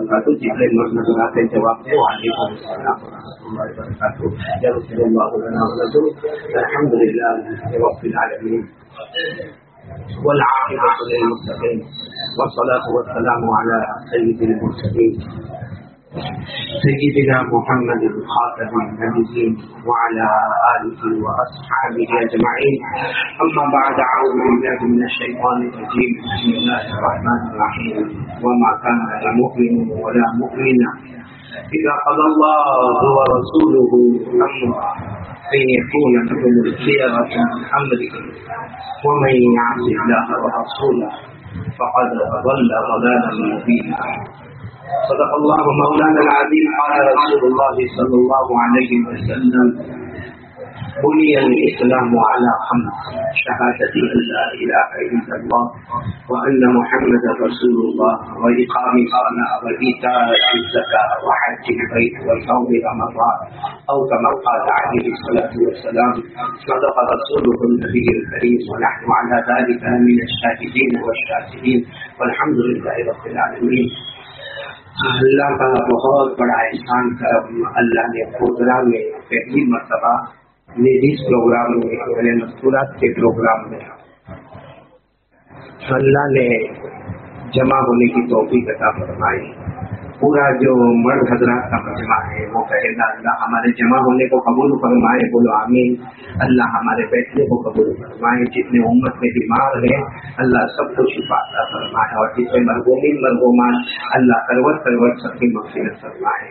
وبرکاتہ. جتنے نظرات ہیں جواب دیں. وعلیکم السلام ورحمۃ اللہ وبرکاتہ. یغفر اللہ لنا ولکم. الحمد للہ رب العالمین والعاقبۃ للمتقین والصلاة والسلام علی سید المرسلین سیدنا محمد خاتم النبیین وعلى آلہ واصحابہ اجمعین. اما بعد اعوذ باللہ من الشیطان الرجیم. بسم اللہ الرحمن الرحیم. وما كان لمؤمن ولا مؤمنة اذا قضى الله ورسوله امرا ان يكون لهم الخيرة من امرهم ومن يعص الله ورسوله فقد ضل ضلالا مبينا. صدق الله مولانا العظيم. قال رسول الله صلى الله عليه وسلم بني الإسلام على خمس: شهادة أن لا إله إلا الله وأن محمدا رسول الله وإقام الصلاة وإيتاء الزكاة وحج البيت وصوم رمضان أو كما قال عليه الصلاة والسلام. صدق رسوله النبي الكريم ونحن على ذلك من الشاهدين والشاكرين والحمد لله رب العالمين. اللہ کا بہت بڑا احسان کرم. اللہ نے پروگرام میں پہلی مرتبہ لیڈیز پروگرام میں یعنی مستورات کے پروگرام میں اللہ نے جمع ہونے کی توفیق عطا فرمائی. پورا جو مرد حضرات کا مجمع ہے وہ کہے گا اللہ ہمارے جمع ہونے کو قبول فرمائے. بولو آمین. اللہ ہمارے بیٹھنے کو قبول فرمائے. جتنے امت میں بیمار ہیں اللہ سب کو شفا عطا فرمائے اور جتنے مرغومین مرغومات اللہ کروٹ کروٹ سب کی مغفرت فرمائے.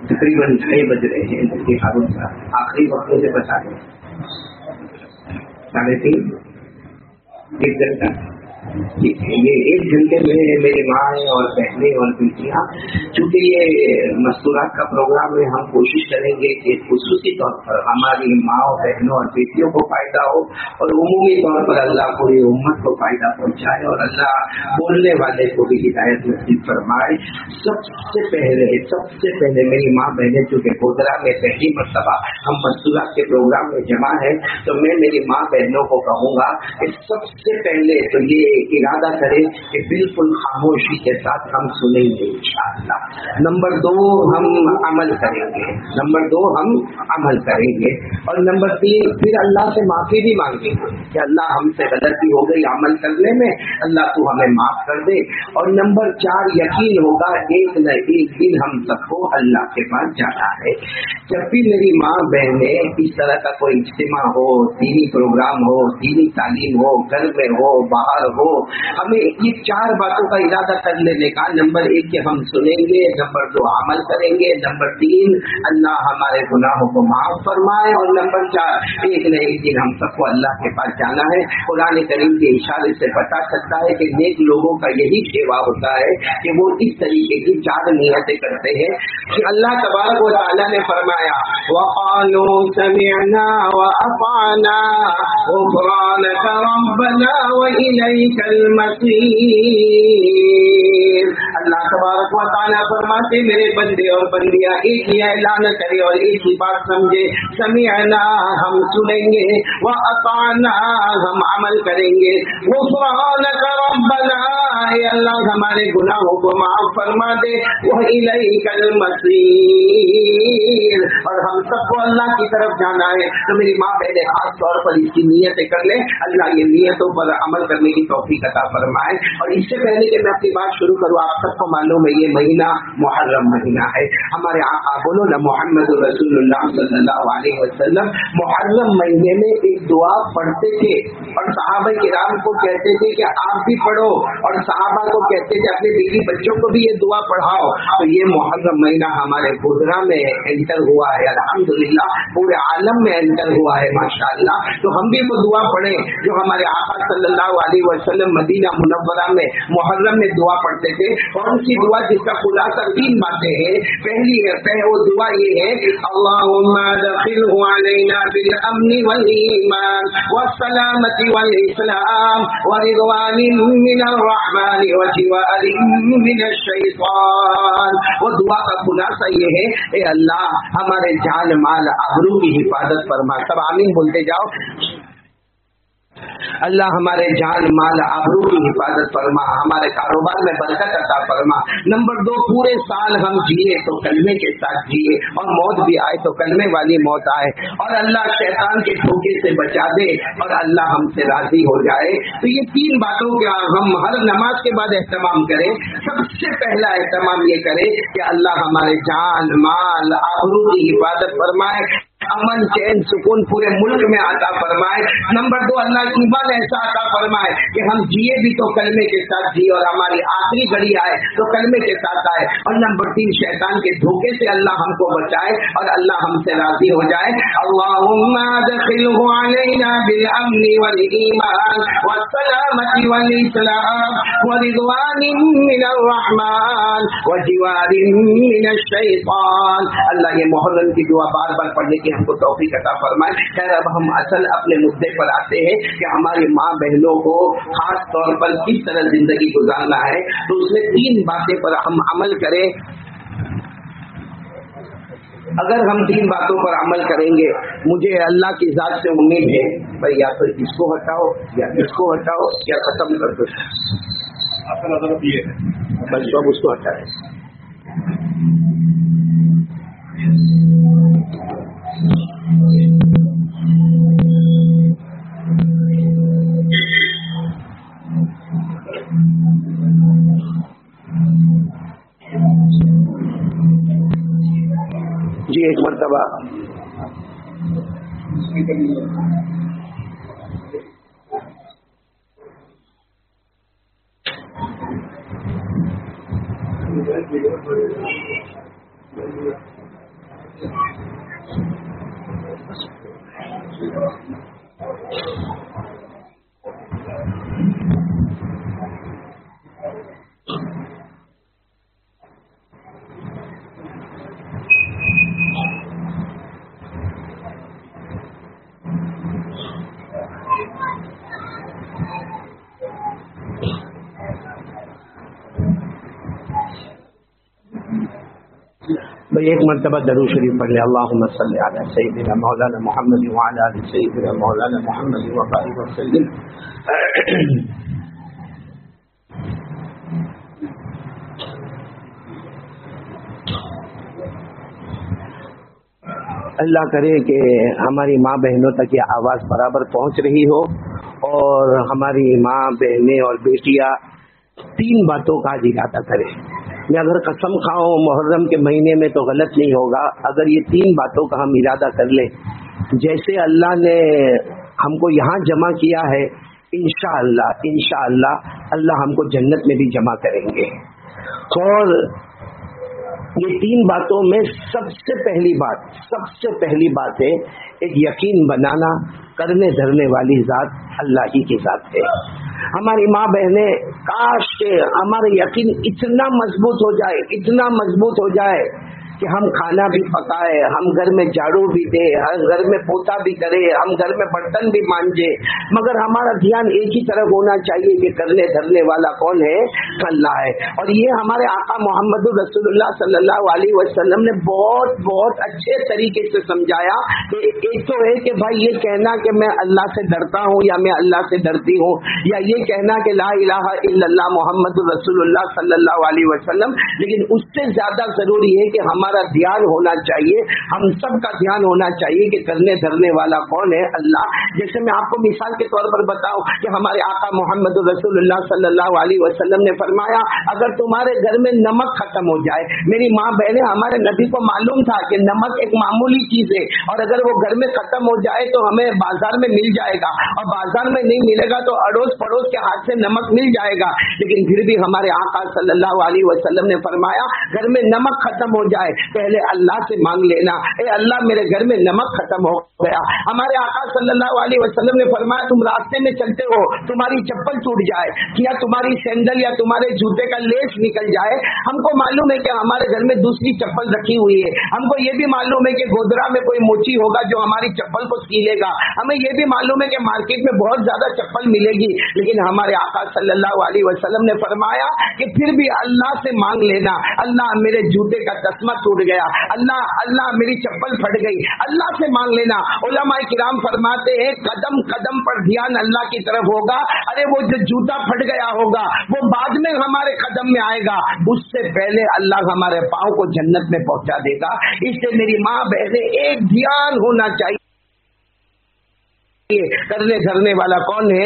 تقریباً 6 بج رہے ہیں. مفتی ہارون صاحب آخری وقت سے بتا دیں 3:30 1 گھنٹہ. یہ 1 گھنٹے میں میری ماں اور بہنیں اور بیٹیاں، چونکہ یہ مستورات کا پروگرام ہے، ہم کوشش کریں گے کہ خصوصی طور پر ہماری ماں اور بہنوں اور بیٹیوں کو فائدہ ہو اور عمومی طور پر اللہ پوری امت کو فائدہ پہنچائے اور اللہ بولنے والے کو بھی ہدایت نصیب فرمائے. سب سے پہلے میری ماں بہنیں چونکہ گودرا میں پہلی مرتبہ ہم مستورات کے پروگرام میں جمع ہے تو میں میری ماں بہنوں کو کہوں گا کہ سب سے پہلے تو یہ ارادہ کرے کہ بالکل خاموشی کے ساتھ ہم سنیں گے انشاءاللہ. نمبر 2 ہم عمل کریں گے. اور نمبر 3 پھر اللہ سے معافی بھی مانگیں گے کہ اللہ ہم سے غلطی ہو گئی عمل کرنے میں، اللہ تو ہمیں معاف کر دے. اور نمبر 4 یقین ہوگا ایک نہ ایک دن ہم سب کو اللہ کے پاس جانا ہے. جب بھی میری ماں بہنیں اس طرح کا کوئی اجتماع ہو، دینی پروگرام ہو، دینی تعلیم ہو، گھر میں ہو باہر ہو، ہمیں یہ 4 باتوں کا ارادہ کر لینے کا. نمبر 1 کہ ہم سنیں گے، نمبر 2 عمل کریں گے، نمبر 3 اللہ ہمارے گناہوں کو معاف فرمائے، اور نمبر 4 ایک نہ ایک دن ہم سب کو اللہ کے پاس جانا ہے. قرآن کریم کے اشارے سے بتا سکتا ہے کہ نیک لوگوں کا یہی سیوا ہوتا ہے کہ وہ اس طریقے کی 4 نیتیں کرتے ہیں کہ اللہ تبارک و تعالیٰ نے فرمایا وَقَالُوا سَمِعْنَا وَأَطَعْنَا غُفْرَانَكَ رَبَّنَا وَإِلَيْكَ الْمَصِيرُ. اللہ تبارک و تعالیٰ فرماتے میرے بندے اور بندیاں ایک ہی اعلان کرے اور ایک ہی بات سمجھے. سمعنا ہم سنیں گے، وَأَطَعْنَا ہم عمل کریں گے، غُفْرَانَكَ رَبَّنَا اے اللہ ہمارے گناہوں کو معاف فرما دے، وَإِلَيْكَ الْمَصِيرُ اور ہم سب کو اللہ کی طرف جانا ہے. تو میری ماں بہنیں خاص طور پر اس کی نیتیں کر لیں. اللہ یہ نیتوں پر عمل کرنے کی توفیق عطا فرمائے. اور اس سے پہلے کہ میں اپنی بات شروع کروں، آپ سب کو معلوم ہے یہ مہینہ محرم مہینہ ہے. ہمارے آقا بولو نا محمد رسول اللہ صلی اللہ علیہ وسلم محرم مہینے میں ایک دعا پڑھتے تھے اور صحابہ کرام کو کہتے تھے کہ آپ بھی پڑھو، اور صحابہ کو کہتے تھے اپنے بیوی بچوں کو بھی یہ دعا پڑھاؤ. تو یہ محرم مہینہ ہمارے گودرا میں انٹر ہوا ہے، الحمدللہ پورے عالم میں انٹر ہوا ہے ماشاءاللہ. تو ہم بھی وہ دعا پڑھیں جو ہمارے آقا صلی اللہ علیہ وسلم مدینہ منورہ میں محرم میں دعا پڑھتے تھے. اور ان کی دعا جس کا خلاصہ 3 باتیں ہیں. پہلی ہے وہ دعا یہ ہے اللہم ادخلہ علینا بالامن والایمان والسلامۃ والاسلام ورضوان من الرحمن وجوار من الشیطان. وہ دعا کا خلاصہ یہ ہے اے اللہ ہمارے جان مال آبرو کی حفاظت فرما. سب آمین بولتے جاؤ. اللہ ہمارے جان مال آبرو کی حفاظت فرما، ہمارے کاروبار میں برکت عطا فرما۔ نمبر 2، پورے سال ہم جیے تو کلمے کے ساتھ جیے، اور موت بھی آئے تو کلمے والی موت آئے، اور اللہ شیطان کے دھوکے سے بچا دے، اور اللہ ہم سے راضی ہو جائے۔ تو یہ 3 باتوں کا ہم ہر نماز کے بعد اہتمام کریں۔ سب سے پہلا اہتمام یہ کرے کہ اللہ ہمارے جان مال آبرو کی حفاظت فرمائے، امن چین سکون پورے ملک میں عطا فرمائے۔ نمبر 2، اللہ ایمان ایسا عطا فرمائے کہ ہم جیے بھی تو کلمے کے ساتھ جیے، اور ہماری آخری گھڑی آئے تو کلمے کے ساتھ آئے۔ اور نمبر 3، شیطان کے دھوکے سے اللہ ہم کو بچائے اور اللہ ہم سے راضی ہو جائے۔ اللہم ادخلہ علینا بالامن والایمان والسلامۃ والاسلام ورضوان من الرحمن وجوار من الشیطان۔ اللہ یہ محرم کی دعا بار بار پڑھنے کی ہم کو توفیق عطا فرمائے۔ خیر، اب ہم اصل اپنے مدعے پر آتے ہیں کہ ہماری ماں بہنوں کو خاص طور پر کس طرح زندگی گزارنا ہے۔ تو اس میں 3 باتیں پر ہم عمل کریں۔ اگر ہم 3 باتوں پر عمل کریں گے، مجھے اللہ کی ذات سے امید ہے بھائی، یا تو اس کو ہٹاؤ یا اس کو ہٹاؤ یا ختم کر دو۔ بس اب اس کو ہٹائیں۔ جی ایک مرتبہ بھائی ایک مرتبہ درود شریف پڑھ لیں۔ اللہم صلی علی سیدنا مولانا محمد وعلی آل سیدنا مولانا محمد وبارک وسلم۔ اللہ کرے کہ ہماری ماں بہنوں تک یہ آواز برابر پہنچ رہی ہو، اور ہماری ماں بہنیں اور بیٹیاں 3 باتوں کا آج ارادہ کریں۔ میں اگر قسم کھاؤں محرم کے مہینے میں تو غلط نہیں ہوگا اگر یہ 3 باتوں کا ہم ارادہ کر لیں۔ جیسے اللہ نے ہم کو یہاں جمع کیا ہے، انشاءاللہ اللہ ہم کو جنت میں بھی جمع کریں گے۔ اور یہ 3 باتوں میں سب سے پہلی بات ہے ایک یقین بنانا، کرنے دھرنے والی ذات اللہ ہی کی ذات ہے۔ ہماری ماں بہنیں کاش کہ ہمارا یقین اتنا مضبوط ہو جائے کہ ہم کھانا بھی پکائے، ہم گھر میں جھاڑو بھی دے، ہم گھر میں پوتا بھی کرے، ہم گھر میں برتن بھی مانجے، مگر ہمارا دھیان ایک ہی طرف ہونا چاہیے کہ کرنے دھرنے والا کون ہے؟ اللہ ہے۔ اور یہ ہمارے آقا محمد رسول اللہ صلی اللہ علیہ وسلم نے بہت اچھے طریقے سے سمجھایا کہ ایک تو ہے کہ بھائی یہ کہنا کہ میں اللہ سے ڈرتا ہوں یا میں اللہ سے ڈرتی ہوں، یا یہ کہنا کہ لا الہ الا اللہ محمد رسول اللہ صلی اللہ علیہ وسلم، لیکن اس سے زیادہ ضروری ہے کہ ہمارا دھیان ہونا چاہیے، ہم سب کا دھیان ہونا چاہیے کہ کرنے دھرنے والا کون ہے؟ اللہ۔ جیسے میں آپ کو مثال کے طور پر بتاؤں کہ ہمارے آقا محمد رسول اللہ صلی اللہ علیہ وسلم نے فرمایا اگر تمہارے گھر میں نمک ختم ہو جائے، میری ماں بہنیں ہمارے نبی کو معلوم تھا کہ نمک ایک معمولی چیز ہے، اور اگر وہ گھر میں ختم ہو جائے تو ہمیں بازار میں مل جائے گا، اور بازار میں نہیں ملے گا تو اڑوس پڑوس کے ہاتھ سے نمک مل جائے گا، لیکن پھر بھی ہمارے آقا صلی اللہ علیہ وسلم نے فرمایا گھر میں نمک ختم ہو جائے پہلے اللہ سے مانگ لینا، اے اللہ میرے گھر میں نمک ختم ہو گیا۔ ہمارے آقا صلی اللہ علیہ وسلم نے فرمایا تم راستے میں چلتے ہو، تمہاری چپل ٹوٹ جائے یا تمہاری سینڈل یا تمہاری हमारे जूते का लेस निकल जाए, हमको मालूम है कि हमारे घर में दूसरी चप्पल रखी हुई है, हमको ये भी मालूम है कि गोदरा में कोई मोची होगा जो हमारी चप्पल को सीलेगा, हमें ये भी मालूम है कि मार्केट में बहुत ज्यादा चप्पल मिलेगी, लेकिन हमारे आका सल्लल्लाहु अलैहि वसल्लम ने फरमाया कि फिर भी अल्लाह से मांग लेना, अल्लाह मेरे जूते का तस्मा टूट गया, अल्लाह अल्लाह मेरी चप्पल फट गई, अल्लाह से मांग लेना। उलमाए किराम फरमाते हैं कदम कदम पर ध्यान अल्लाह की तरफ होगा। अरे वो जो जूता फट गया होगा वो बाद में हमारे कदम में आएगा, उससे पहले अल्लाह हमारे पाँव को जन्नत में पहुंचा देगा। इससे मेरी माँ बहने एक ध्यान होना चाहिए, करने धरने वाला कौन है?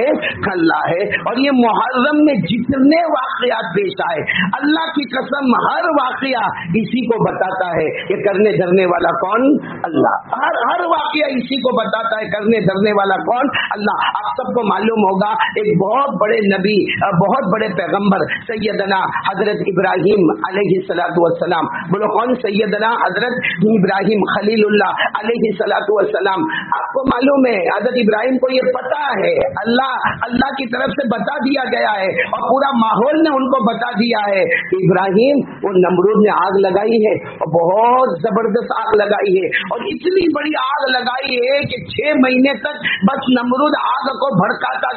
अल्लाह है। और ये मुहर्रम में जितने वाकयात पेश आए, अल्लाह की कसम हर वाकया इसी को बताता है कि करने धरने वाला कौन? अल्लाह। हर वाकया इसी को बताता है, करने धरने वाला कौन? अल्लाह। आप सबको मालूम होगा एक बहुत बड़े नबी, बहुत बड़े पैगंबर सैयदना हजरत इब्राहिम अलैहिस्सलातु वस्सलाम, बोलो कौन? सैयदना हजरत इब्राहिम खलीलुल्लाह अलैहिस्सलातु वस्सलाम। आपको मालूम है हजरत इब्राहिम को ये पता है, अल्लाह की तरफ से बता दिया गया है और पूरा माहौल ने उनको बता दिया है कि इब्राहिम, वो नमरूद ने आग लगाई है और बहुत जबरदस्त आग लगाई है, और इतनी बड़ी आग लगाई है कि 6 महीने तक बस नमरूद आग को भड़काता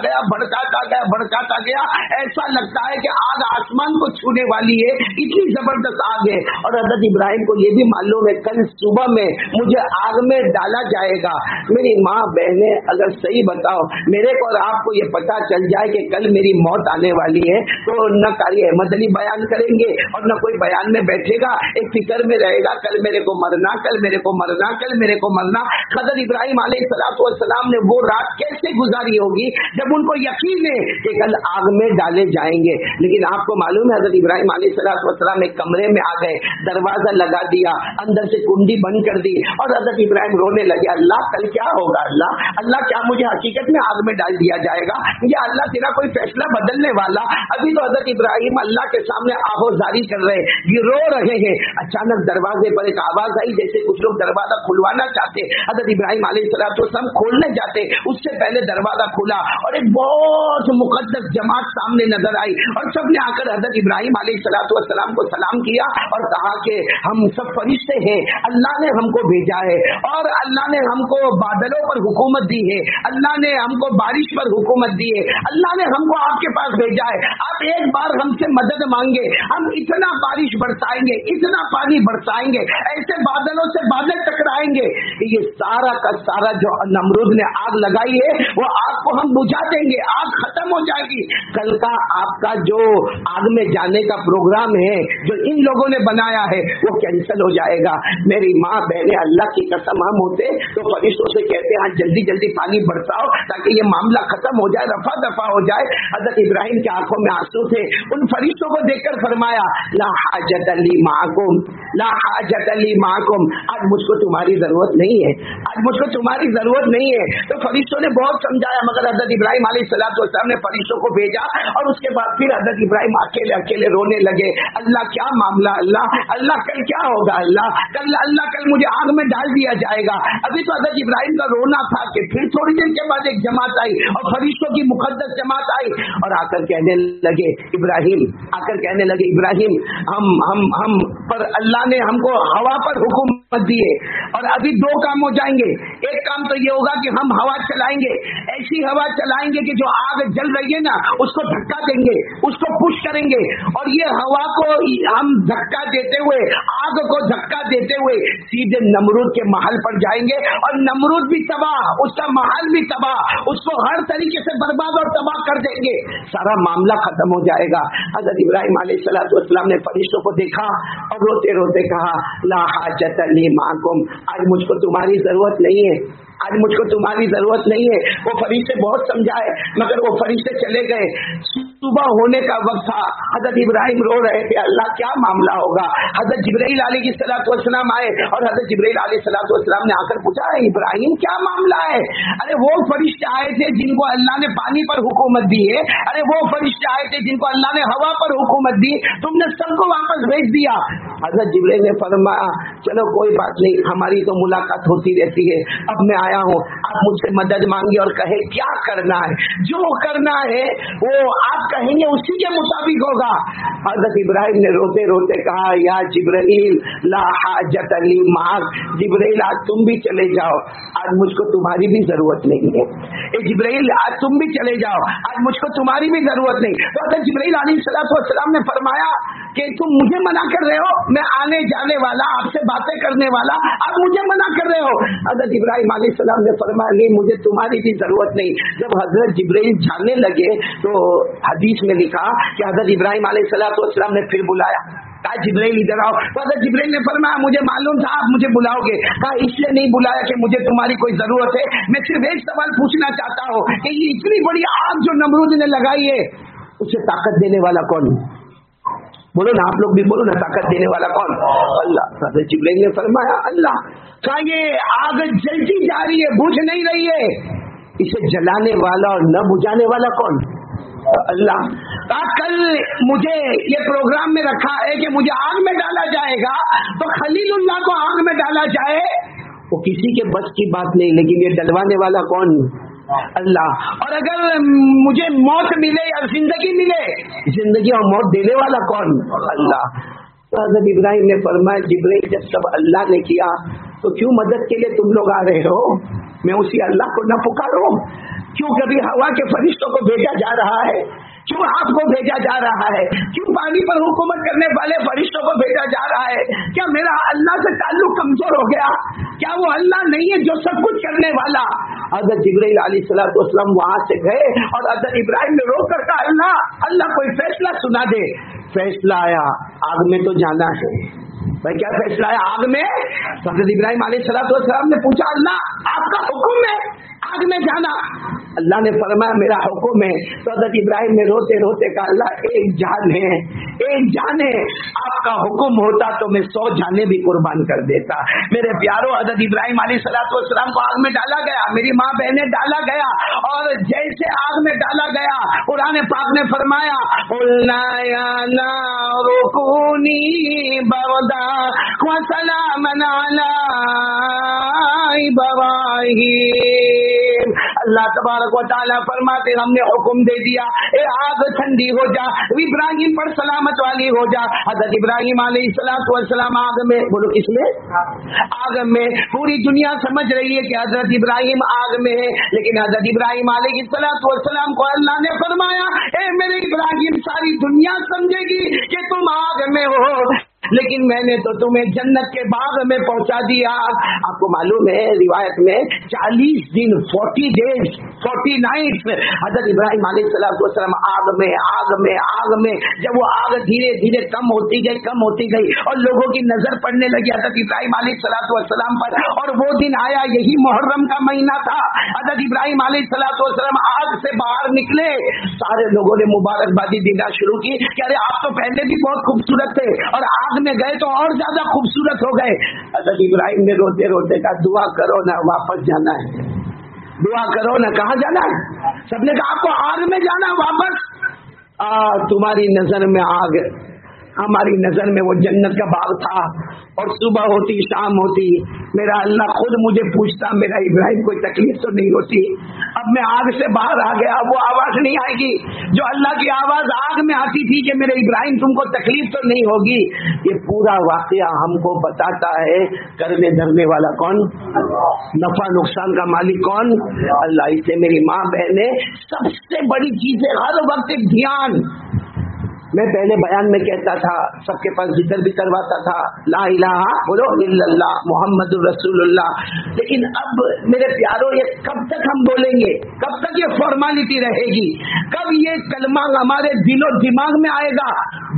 गया, ऐसा लगता है कि आग आसमान को छूने वाली है, इतनी जबरदस्त आग है। और हजरत इब्राहिम को ये भी मालूम है कल सुबह में मुझे आग में डाला जाएगा। मेरी माँ बहने अगर सही बताओ, मेरे को और आपको ये पता चल जाए कि कल मेरी मौत आने वाली है, तो न कारी अहमद अली बयान करेंगे और न कोई बयान में बैठेगा, एक फिक्र में रहेगा कल मेरे को मरना, कल मेरे को मरना, कल मेरे को मरना। हज़रत इब्राहिम अलैहिस्सलातु वस्सलाम ने वो रात कैसे गुजारी होगी जब उनको यकीन है कि कल आग में डाले जाएंगे। लेकिन आपको मालूम है हज़रत इब्राहिम अलैहिस्सलातु वस्सलाम एक कमरे में आ गए, दरवाजा लगा दिया, अंदर से कुंडी बंद कर दी और हज़रत इब्राहिम रोने लगे, अल्लाह कल क्या होगा? अल्लाह क्या मुझे हकीकत में आग में डाल दिया जाएगा? या अल्लाह तेरा कोई फैसला बदलने वाला? अभी तो हजरत इब्राहिम अल्लाह के सामने आहोजारी कर रहे, ये रो रहे हैं। अचानक दरवाजे पर एक आवाज आई, जैसे कुछ लोग दरवाजा खुलवाना चाहते, हजरत इब्राहिम अलैहिस्सलाम खोलने जाते, उससे पहले दरवाजा खुला और एक बहुत मुकद्दस जमात सामने नजर आई और सबने आकर हजरत इब्राहिम अलैहिस्सलाम को सलाम किया और कहा कि हम सब फरिश्ते हैं, अल्लाह ने हमको भेजा है और अल्लाह ने हमको बादलों पर हुकूमत दी है, अल्लाह ने हमको बारिश पर हुकूमत दी है, अल्लाह ने हमको आपके पास भेजा है। आप एक बार हमसे मदद मांगे, हम इतना बारिश बरसाएंगे, इतना पानी बरसाएंगे, ऐसे बादलों से बादल टकराएंगे, ये सारा का सारा जो नमरूद ने आग लगाई है वो आग को हम बुझा देंगे, आग खत्म हो जाएगी। कल का आपका जो आग में जाने का प्रोग्राम है जो इन लोगों ने बनाया है वो कैंसिल हो जाएगा। मेरी माँ बहने अल्लाह की कसम हम होते तो फरिश्तों से कहते हैं जल्दी जल्दी पानी बरसाओ ताकि ये मामला खत्म हो जाए, रफा दफा हो जाए। हजरत इब्राहिम की आंखों में आंसू थे। उन फरिश्तों को देखकर फरमाया ला हाजत अली माकुम, ला हाजत अली माकुम, आज मुझको तुम्हारी जरूरत नहीं है, आज मुझको तुम्हारी जरूरत नहीं है। तो फरिश्तों ने बहुत समझाया मगर हजरत इब्राहिम अलैहिस्सलाम ने फरिश्तों को भेजा और उसके बाद फिर हजरत इब्राहिम अकेले अकेले रोने लगे, अल्लाह क्या मामला, अल्लाह कल क्या होगा, अल्लाह कल मुझे आग में डाल दिया जाएगा। अभी तो हजरत इब्राहिम का रोना था कि फिर थोड़ी देर के बाद एक जमात आई और फरिश्तों की मुकद्दस जमात आई और आकर कहने लगे इब्राहिम हम पर अल्लाह ने हमको हवा पर हुकूमत दी है और अभी 2 काम हो जाएंगे। एक काम तो ये होगा कि हम हवा चलाएंगे, ऐसी हवा चलाएंगे कि जो आग जल रही है ना उसको धक्का देंगे, उसको पुश करेंगे और ये हवा को हम धक्का देते हुए, आग को धक्का देते हुए सीधे नमरूद के महल पर जाएंगे और नमरूद भी तबाह, उसका महल भी तबाह, उसको हर तरीके से बर्बाद और तबाह कर देंगे, सारा मामला खत्म हो जाएगा। हज़रत इब्राहिम अलैहिस्सलाम ने फरिश्तों को देखा और रोते रोते कहा ला हाजत ली माकुम, आज मुझको तुम्हारी जरूरत नहीं है, आज मुझको तुम्हारी जरूरत नहीं है। वो फरिश्ते बहुत समझाए मगर वो फरिश्ते चले गए। सुबह होने का वक्त था, हजरत इब्राहिम रो रहे थे अल्लाह क्या मामला होगा। हजरत जिब्राइल अलैहिस्सलाम आए और हजरत जिब्राइल अलैहिस्सलाम ने आकर पूछा इब्राहिम क्या मामला है? अरे वो फरिश्ते आए थे जिनको अल्लाह ने पानी पर हुकूमत दी है, अरे वो फरिश्ते आए थे जिनको अल्लाह ने हवा पर हुकूमत दी, तुमने सबको वापस भेज दिया। हजरत जिब्राइल ने फरमाया चलो कोई बात नहीं, हमारी तो मुलाकात होती रहती है, अब मैं आया हूँ, आप मुझसे मदद मांगे और कहे क्या करना है, जो करना है वो आप कहेंगे उसी के मुताबिक होगा। हजरत इब्राहिम ने रोते रोते कहा, या जिब्राइल ला हाजत ली माक, जिब्राइल आज तुम भी चले जाओ, आज मुझको तुम्हारी भी जरूरत नहीं है। ए जिब्राइल आज तुम भी चले जाओ, आज मुझको तुम्हारी भी जरूरत नहीं। तो हजरत जिब्राइल अलैहिस्सलाम ने फरमाया कि तुम मुझे मना कर रहे हो, मैं आने जाने वाला, आपसे बातें करने वाला, आप मुझे मना कर रहे हो। हजरत इब्राहिम अलैहिस्सलाम ने फरमाया, नहीं मुझे तुम्हारी भी जरूरत नहीं। जब हजरत जिब्राइल जाने लगे तो हदीस में लिखा कि हजरत इब्राहिम अलैहिस्सलाम ने फिर बुलाया, कहा जिब्राइल इधर आओ। तो हजरत जिब्राइल ने फरमाया, मुझे मालूम था आप मुझे बुलाओगे। कहा इसलिए नहीं बुलाया कि मुझे तुम्हारी कोई जरूरत है, मैं सिर्फ एक सवाल पूछना चाहता हूँ कि ये इतनी बड़ी आग जो नमरूद ने लगाई है, उसे ताकत देने वाला कौन? बोलो ना, आप लोग भी बोलो ना, ताकत देने वाला कौन? अल्लाह। हजरत जिब्राइल ने फरमाया अल्लाह। कहा ये आग जलती जा रही है, बुझ नहीं रही है, इसे जलाने वाला और न बुझाने वाला कौन? अल्लाह। कहा कल मुझे ये प्रोग्राम में रखा है कि मुझे आग में डाला जाएगा, तो खलीलुल्लाह को आग में डाला जाए, वो किसी के बस की बात नहीं, लेकिन ये डलवाने वाला कौन? अल्लाह। और अगर मुझे मौत मिले या जिंदगी मिले, जिंदगी और मौत देने वाला कौन? अल्लाह। हज़रत इब्राहिम ने फरमाया, जिब्राइल जब सब अल्लाह ने किया तो क्यों मदद के लिए तुम लोग आ रहे हो? मैं उसी अल्लाह को न पुकारूं? क्यों कभी हवा के फरिश्तों को भेजा जा रहा है? क्यों आपको भेजा जा रहा है? क्यों पानी पर हुकूमत करने वाले फरिश्तों को भेजा जा रहा है? क्या मेरा अल्लाह से ताल्लुक कमजोर हो गया? क्या वो अल्लाह नहीं है जो सब कुछ करने वाला? हज़रत जिब्राइल अलैहिस्सलाम वहां से गए और हज़रत इब्राहिम ने रो कर कहा, अल्लाह अल्लाह कोई फैसला सुना दे। फैसला आया, आग में तो जाना है। भाई क्या फैसला है? आग में। हज़रत इब्राहिम अलैहिस्सलाम ने पूछा, अल्लाह आपका हुक्म है आग में जाना? अल्लाह ने फरमाया मेरा हुक्म है। तो हज़रत इब्राहिम ने रोते रोते कहा, अल्लाह एक जान है, एक जान है, आपका हुक्म होता तो मैं 100 जाने भी कुर्बान कर देता। मेरे प्यारो, हज़रत इब्राहिम अलैहिस्सलाम को आग में डाला गया, मेरी माँ बहने डाला गया, और जैसे आग में डाला गया, कुरान पाक ने फरमाया, कुलना या नारु कूनी बरदा व सलामन अला इब्राहीम। अल्लाह तबारक व तआला फरमाते हमने हुक्म दे दिया, ए आग ठंडी हो जा, इब्राहिम पर सलामत वाली हो जा। हज़रत इब्राहिम अलैहिस्सलाम आग में, बोलो किसमें? आग में। पूरी दुनिया समझ रही है कि हज़रत इब्राहिम आग में है, लेकिन हज़रत इब्राहिम अलैहिस्सलाम को अल्लाह ने फरमाया, ए मेरे इब्राहिम सारी दुनिया समझेगी कि तुम आग में हो, लेकिन मैंने तो तुम्हें जन्नत के बाग में पहुंचा दिया। आपको मालूम है रिवायत में 40 दिन 40 डेज 40 नाइट्स हज़रत इब्राहिम अलैहिस्सलाम आग में। जब वो आग धीरे धीरे कम होती गई और लोगों की नजर पड़ने लगी हज़रत इब्राहिम अलैहिस्सलाम पर, और वो दिन आया, यही मुहर्रम का महीना था। हज़रत इब्राहिम अलैहिस्सलाम आग से बाहर निकले, सारे लोगों ने मुबारकबादी देना शुरू की कि अरे आप तो पहले भी बहुत खूबसूरत थे और आग में गए तो और ज्यादा खूबसूरत हो गए। हज़रत इब्राहिम ने रोते रोते कहा, दुआ करो ना, वापस जाना है, दुआ करो ना, कहाँ जाना है? सबने कहा आपको आग में जाना, वापस। तुम्हारी नजर में आग, हमारी नजर में वो जन्नत का बाग था, और सुबह होती शाम होती मेरा अल्लाह खुद मुझे पूछता, मेरा इब्राहिम कोई तकलीफ तो नहीं होती? अब मैं आग से बाहर आ गया, वो आवाज नहीं आएगी जो अल्लाह की आवाज आग में आती थी कि मेरे इब्राहिम तुमको तकलीफ तो नहीं होगी। ये पूरा वाकया हमको बताता है करने धरने वाला कौन, नफा नुकसान का मालिक कौन, अल्लाह। इससे मेरी माँ बहने, सबसे बड़ी चीज है हर वक्त एक ध्यान। मैं पहले बयान में कहता था, सबके पास जिक्र भी करवाता था, ला इलाहा बोलो इल्लल्लाह मुहम्मदुर रसूलुल्लाह, लेकिन अब मेरे प्यारो ये कब तक हम बोलेंगे? कब तक ये फॉर्मालिटी रहेगी? कब ये कलमा हमारे दिलो दिमाग में आएगा?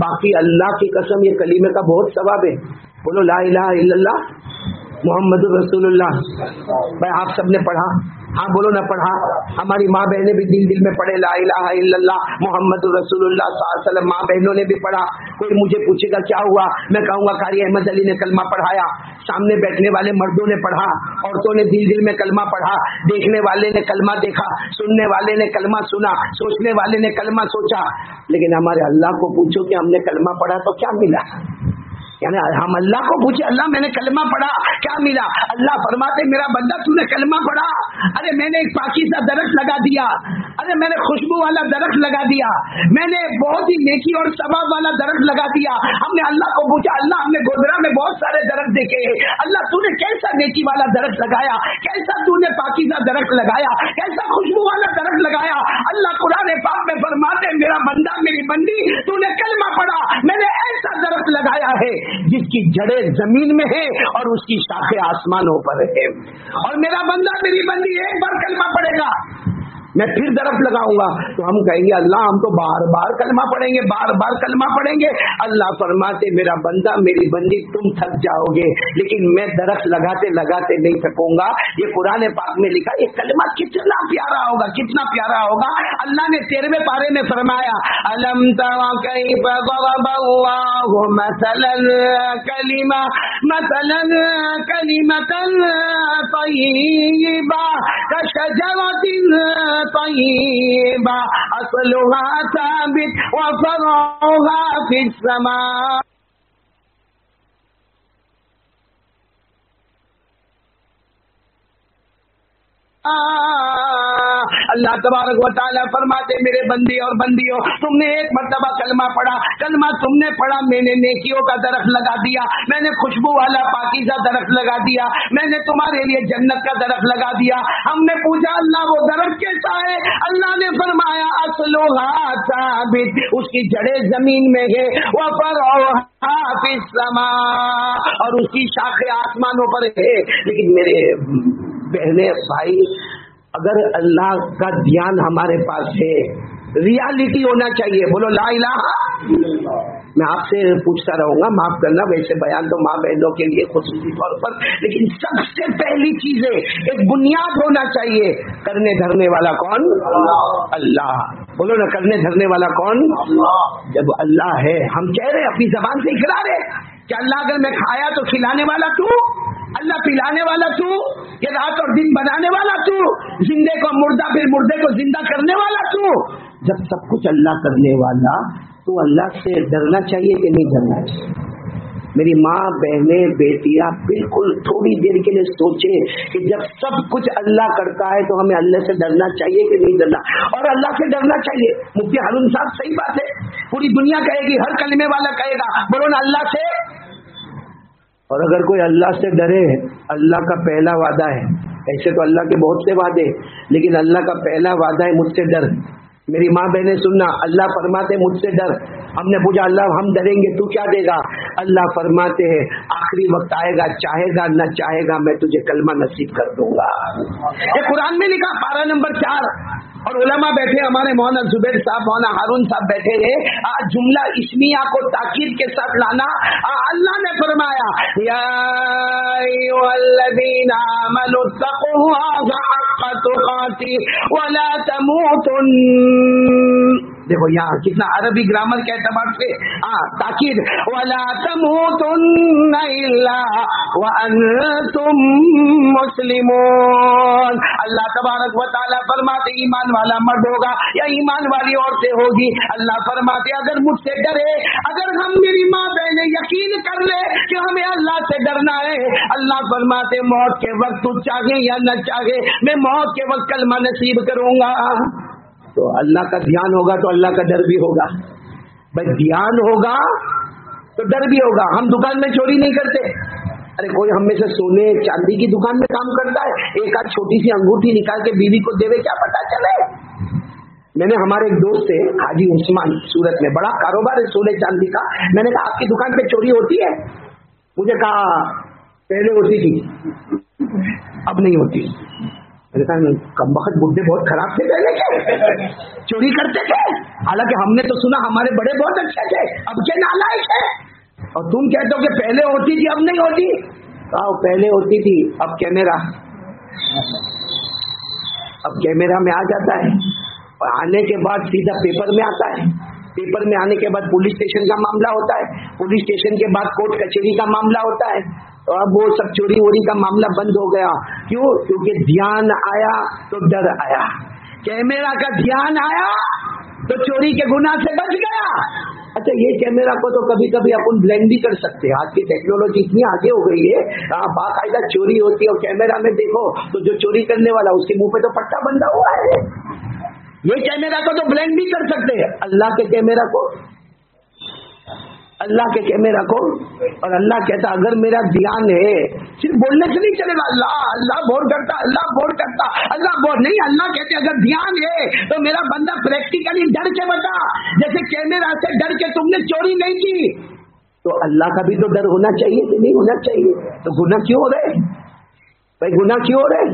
बाकी अल्लाह की कसम ये कलीमे का बहुत सवाब है। बोलो ला इलाहा इल्लल्लाह मुहम्मदुर रसूलुल्लाह। भाई आप सबने पढ़ा? हाँ बोलो ना, पढ़ा? हमारी माँ बहने भी दिल दिल में पढ़े ला इलाहा इल्लल्लाह मुहम्मदुर रसूलुल्लाह सल्लल्लाहु अलैहि वसल्लम। माँ बहनों ने भी पढ़ा। कोई मुझे पूछेगा क्या हुआ, मैं कहूँगा कारी अहमद अली ने कलमा पढ़ाया। सामने बैठने वाले मर्दों ने पढ़ा, औरतों ने दिल दिल में कलमा पढ़ा, देखने वाले ने कलमा देखा, सुनने वाले ने कलमा सुना, सोचने वाले ने कलमा सोचा। लेकिन हमारे अल्लाह को पूछो कि हमने कलमा पढ़ा तो क्या मिला? یعنی ہم اللہ کو پوچھے اللہ میں نے کلمہ پڑھا کیا ملا؟ اللہ فرماتے میرا بندہ تو نے کلمہ پڑھا، ارے میں نے ایک پاکیزہ درخت لگا دیا، ارے میں نے خوشبو والا درخت لگا دیا، میں نے بہت ہی نیکی اور ثواب والا درخت لگا دیا۔ ہم نے اللہ کو پوچھا اللہ ہم نے گودرا میں بہت سارے درخت دیکھے، اللہ تو نے کیسا نیکی والا درخت لگایا، کیسا تو نے پاکیزہ درخت لگایا، کیسا خوشبو والا درخت لگایا؟ اللہ قرآن پاک میں فرماتے میرا بندہ میری بندی تو نے کلمہ پڑھا، میں نے ایسا درخت لگایا ہے جس کی جڑیں زمین میں ہے اور اس کی شاخیں آسمانوں پر ہے، اور میرا بندہ میری بندی ایک بار کلمہ پڑھے گا میں پھر درخت لگاؤں گا، تو ہم کہیں گے اللہ ہم تو بار بار کلمہ پڑھیں گے، بار بار کلمہ پڑھیں گے۔ اللہ فرماتے میرا بندہ میری بندی تم تھک جاؤ گے لیکن میں درخت لگاتے لگاتے نہیں تھکوں گا۔ یہ قرآن پاک میں لکھا، یہ کلمہ کتنا پیارا ہوگا، کتنا پیارا ہوگا۔ اللہ نے 13ویں پارے میں فرمایا الم تر کیف ضرب اللہ مثلا کلمۃ طیبہ کشجرۃ طیبہ اصلها ثابت وفرعها في السماء۔ اللہ تبارک و تعالیٰ فرماتے میرے بندی اور بندیوں تم نے ایک مرتبہ کلمہ پڑھا، کلمہ تم نے پڑھا میں نے نیکیوں کا درخت لگا دیا، میں نے خوشبو والا پاکیزہ درخت لگا دیا، میں نے تمہارے لیے جنت کا درخت لگا دیا۔ ہم نے پوچھا اللہ وہ درخت کیسا ہے؟ اللہ نے فرمایا اصلها ثابت، اس کی جڑیں زمین میں ہے، وفرعها فی السماء، اور اس کی شاخیں آسمانوں پر ہے۔ لیکن میرے بہنیں بھائی اگر اللہ کا دھیان ہمارے پاس ہے، ریالٹی ہونا چاہیے، بولو لا الہ۔ میں آپ سے پوچھتا رہوں گا، معاف کرنا ویسے بیان تو ماں بہنوں کے لیے خصوصی طور پر، لیکن سب سے پہلی چیز ہے ایک بنیاد ہونا چاہیے، کرنے دھرنے والا کون؟ اللہ۔ بولو نا کرنے دھرنے والا کون؟ جب اللہ ہے، ہم کہہ رہے اپنی زبان سے اقرار ہے کہ اللہ اگر میں کھایا تو کھلانے والا تو، اللہ پلانے والا تو، یہ رات اور دن بنانے والا تو، زندے کو مردہ پھر مردے کو زندہ کرنے والا تو۔ جب سب کچھ اللہ کرنے والا تو اللہ سے ڈرنا چاہیے کہ نہیں ڈرنا چاہیے؟ میری ماں بہنیں بیٹیاں بالکل تھوڑی دیر کے لیے سوچیں کہ جب سب کچھ اللہ کرتا ہے تو ہمیں اللہ سے ڈرنا چاہیے کہ نہیں ڈرنا؟ اور اللہ سے ڈرنا چاہیے۔ مفتی ہارون صاحب صحیح بات ہے، پوری دنیا کہے گی، ہر کلمے والا کہے گا بولو نا اللہ سے۔ اور اگر کوئی اللہ سے ڈرے، اللہ کا پہلا وعدہ ہے، ایسے تو اللہ کے بہت سے وعدے، لیکن اللہ کا پہلا وعدہ ہے مجھ سے ڈر۔ میری ماں بہنیں سننا، اللہ فرماتے مجھ سے ڈر۔ ہم نے پوچھا اللہ ہم ڈریں گے تو کیا دے گا؟ اللہ فرماتے ہیں آخری وقت آئے گا، چاہے گا نہ چاہے گا میں تجھے کلمہ نصیب کر دوں گا۔ یہ قرآن میں لکھا، پارہ نمبر 4۔ اور علماء بیٹھے، ہمارے مولانا زبیر صاحب، مولانا ہارون صاحب بیٹھے ہیں، آج جملہ اسمیہ کو تاکید کے ساتھ لانا۔ اللہ نے فرمایا یا ایھا الذین آمنوا اتقوا اللہ حق تقاتہ ولا تموتن۔ دیکھو یہاں کتنا عربی گرامر کے اعتبار سے تاکید، ولا تموتن الا وانتم مسلمون۔ اللہ تبارک و تعالیٰ فرماتے ایمان والا مرد ہوگا یا ایمان والی عورتیں ہوگی، اللہ فرماتے اگر مجھ سے ڈرے، اگر ہم میری ماں بہنیں یقین کر لے کہ ہمیں اللہ سے ڈرنا ہے، اللہ فرماتے موت کے وقت تو چاہے یا نہ چاہے میں موت کے وقت کلمہ نصیب کروں گا۔ تو اللہ کا دھیان ہوگا تو اللہ کا ڈر بھی ہوگا۔ بھائی دھیان ہوگا تو ڈر بھی ہوگا۔ ہم دکان میں چوری نہیں کرتے، ارے کوئی ہم میں سے سونے چاندی کی دکان میں کام کرتا ہے، ایک آدھ چھوٹی سی انگوٹھی نکال کے بیوی کو دے کیا پتا چلے۔ میں نے ہمارے ایک دوست سے حاجی عثمان سورت میں بڑا کاروبار ہے سونے چاندی کا، میں نے کہا آپ کی دکان پہ چوری ہوتی ہے؟ مجھے کہا پہلے ہوتی تھی اب نہیں ہوتی۔ کم وقت بڈھے بہت خراب تھے پہلے کے، چوری کرتے تھے، حالانکہ ہم نے تو سنا ہمارے بڑے بہت اچھے تھے، اب کے نالائق ہے، اور تم کہتے ہو کہ پہلے ہوتی تھی اب نہیں ہوتی۔ پہلے ہوتی تھی، اب کیمرہ میں آ جاتا ہے، اور آنے کے بعد سیدھا پیپر میں آتا ہے، پیپر میں آنے کے بعد پولیس اسٹیشن کا معاملہ ہوتا ہے، پولیس اسٹیشن کے بعد کورٹ کچہری کا معاملہ ہوتا ہے، تو اب وہ سب چوری ووری کا معاملہ بند ہو گیا۔ کیوں؟ کیونکہ دھیان آیا تو ڈر آیا، کیمرہ کا دھیان آیا تو چوری کے گناہ سے بچ گیا۔ अच्छा ये कैमरा को तो कभी कभी अपन ब्लेंड भी कर सकते हैं, आज की टेक्नोलॉजी इतनी आगे हो गई है, बाकायदा चोरी होती है और कैमरा में देखो तो जो चोरी करने वाला उसके मुंह पे तो पट्टा बंधा हुआ है। ये कैमरा को तो ब्लेंड भी कर सकते हैं, अल्लाह के कैमरा को और अल्लाह कहता अगर मेरा ध्यान है, सिर्फ बोलने से नहीं चलेगा, अल्लाह अल्लाह बोल करता, अल्लाह बोल करता, अल्लाह बोल नहीं, अल्लाह कहते अगर ध्यान है तो मेरा बंदा प्रैक्टिकली डर के बता, जैसे कैमरा से डर के तुमने चोरी नहीं की, तो अल्लाह का भी तो डर होना चाहिए कि नहीं होना चाहिए? तो गुनाह क्यों हो रहे भाई, गुनाह क्यों हो रहे?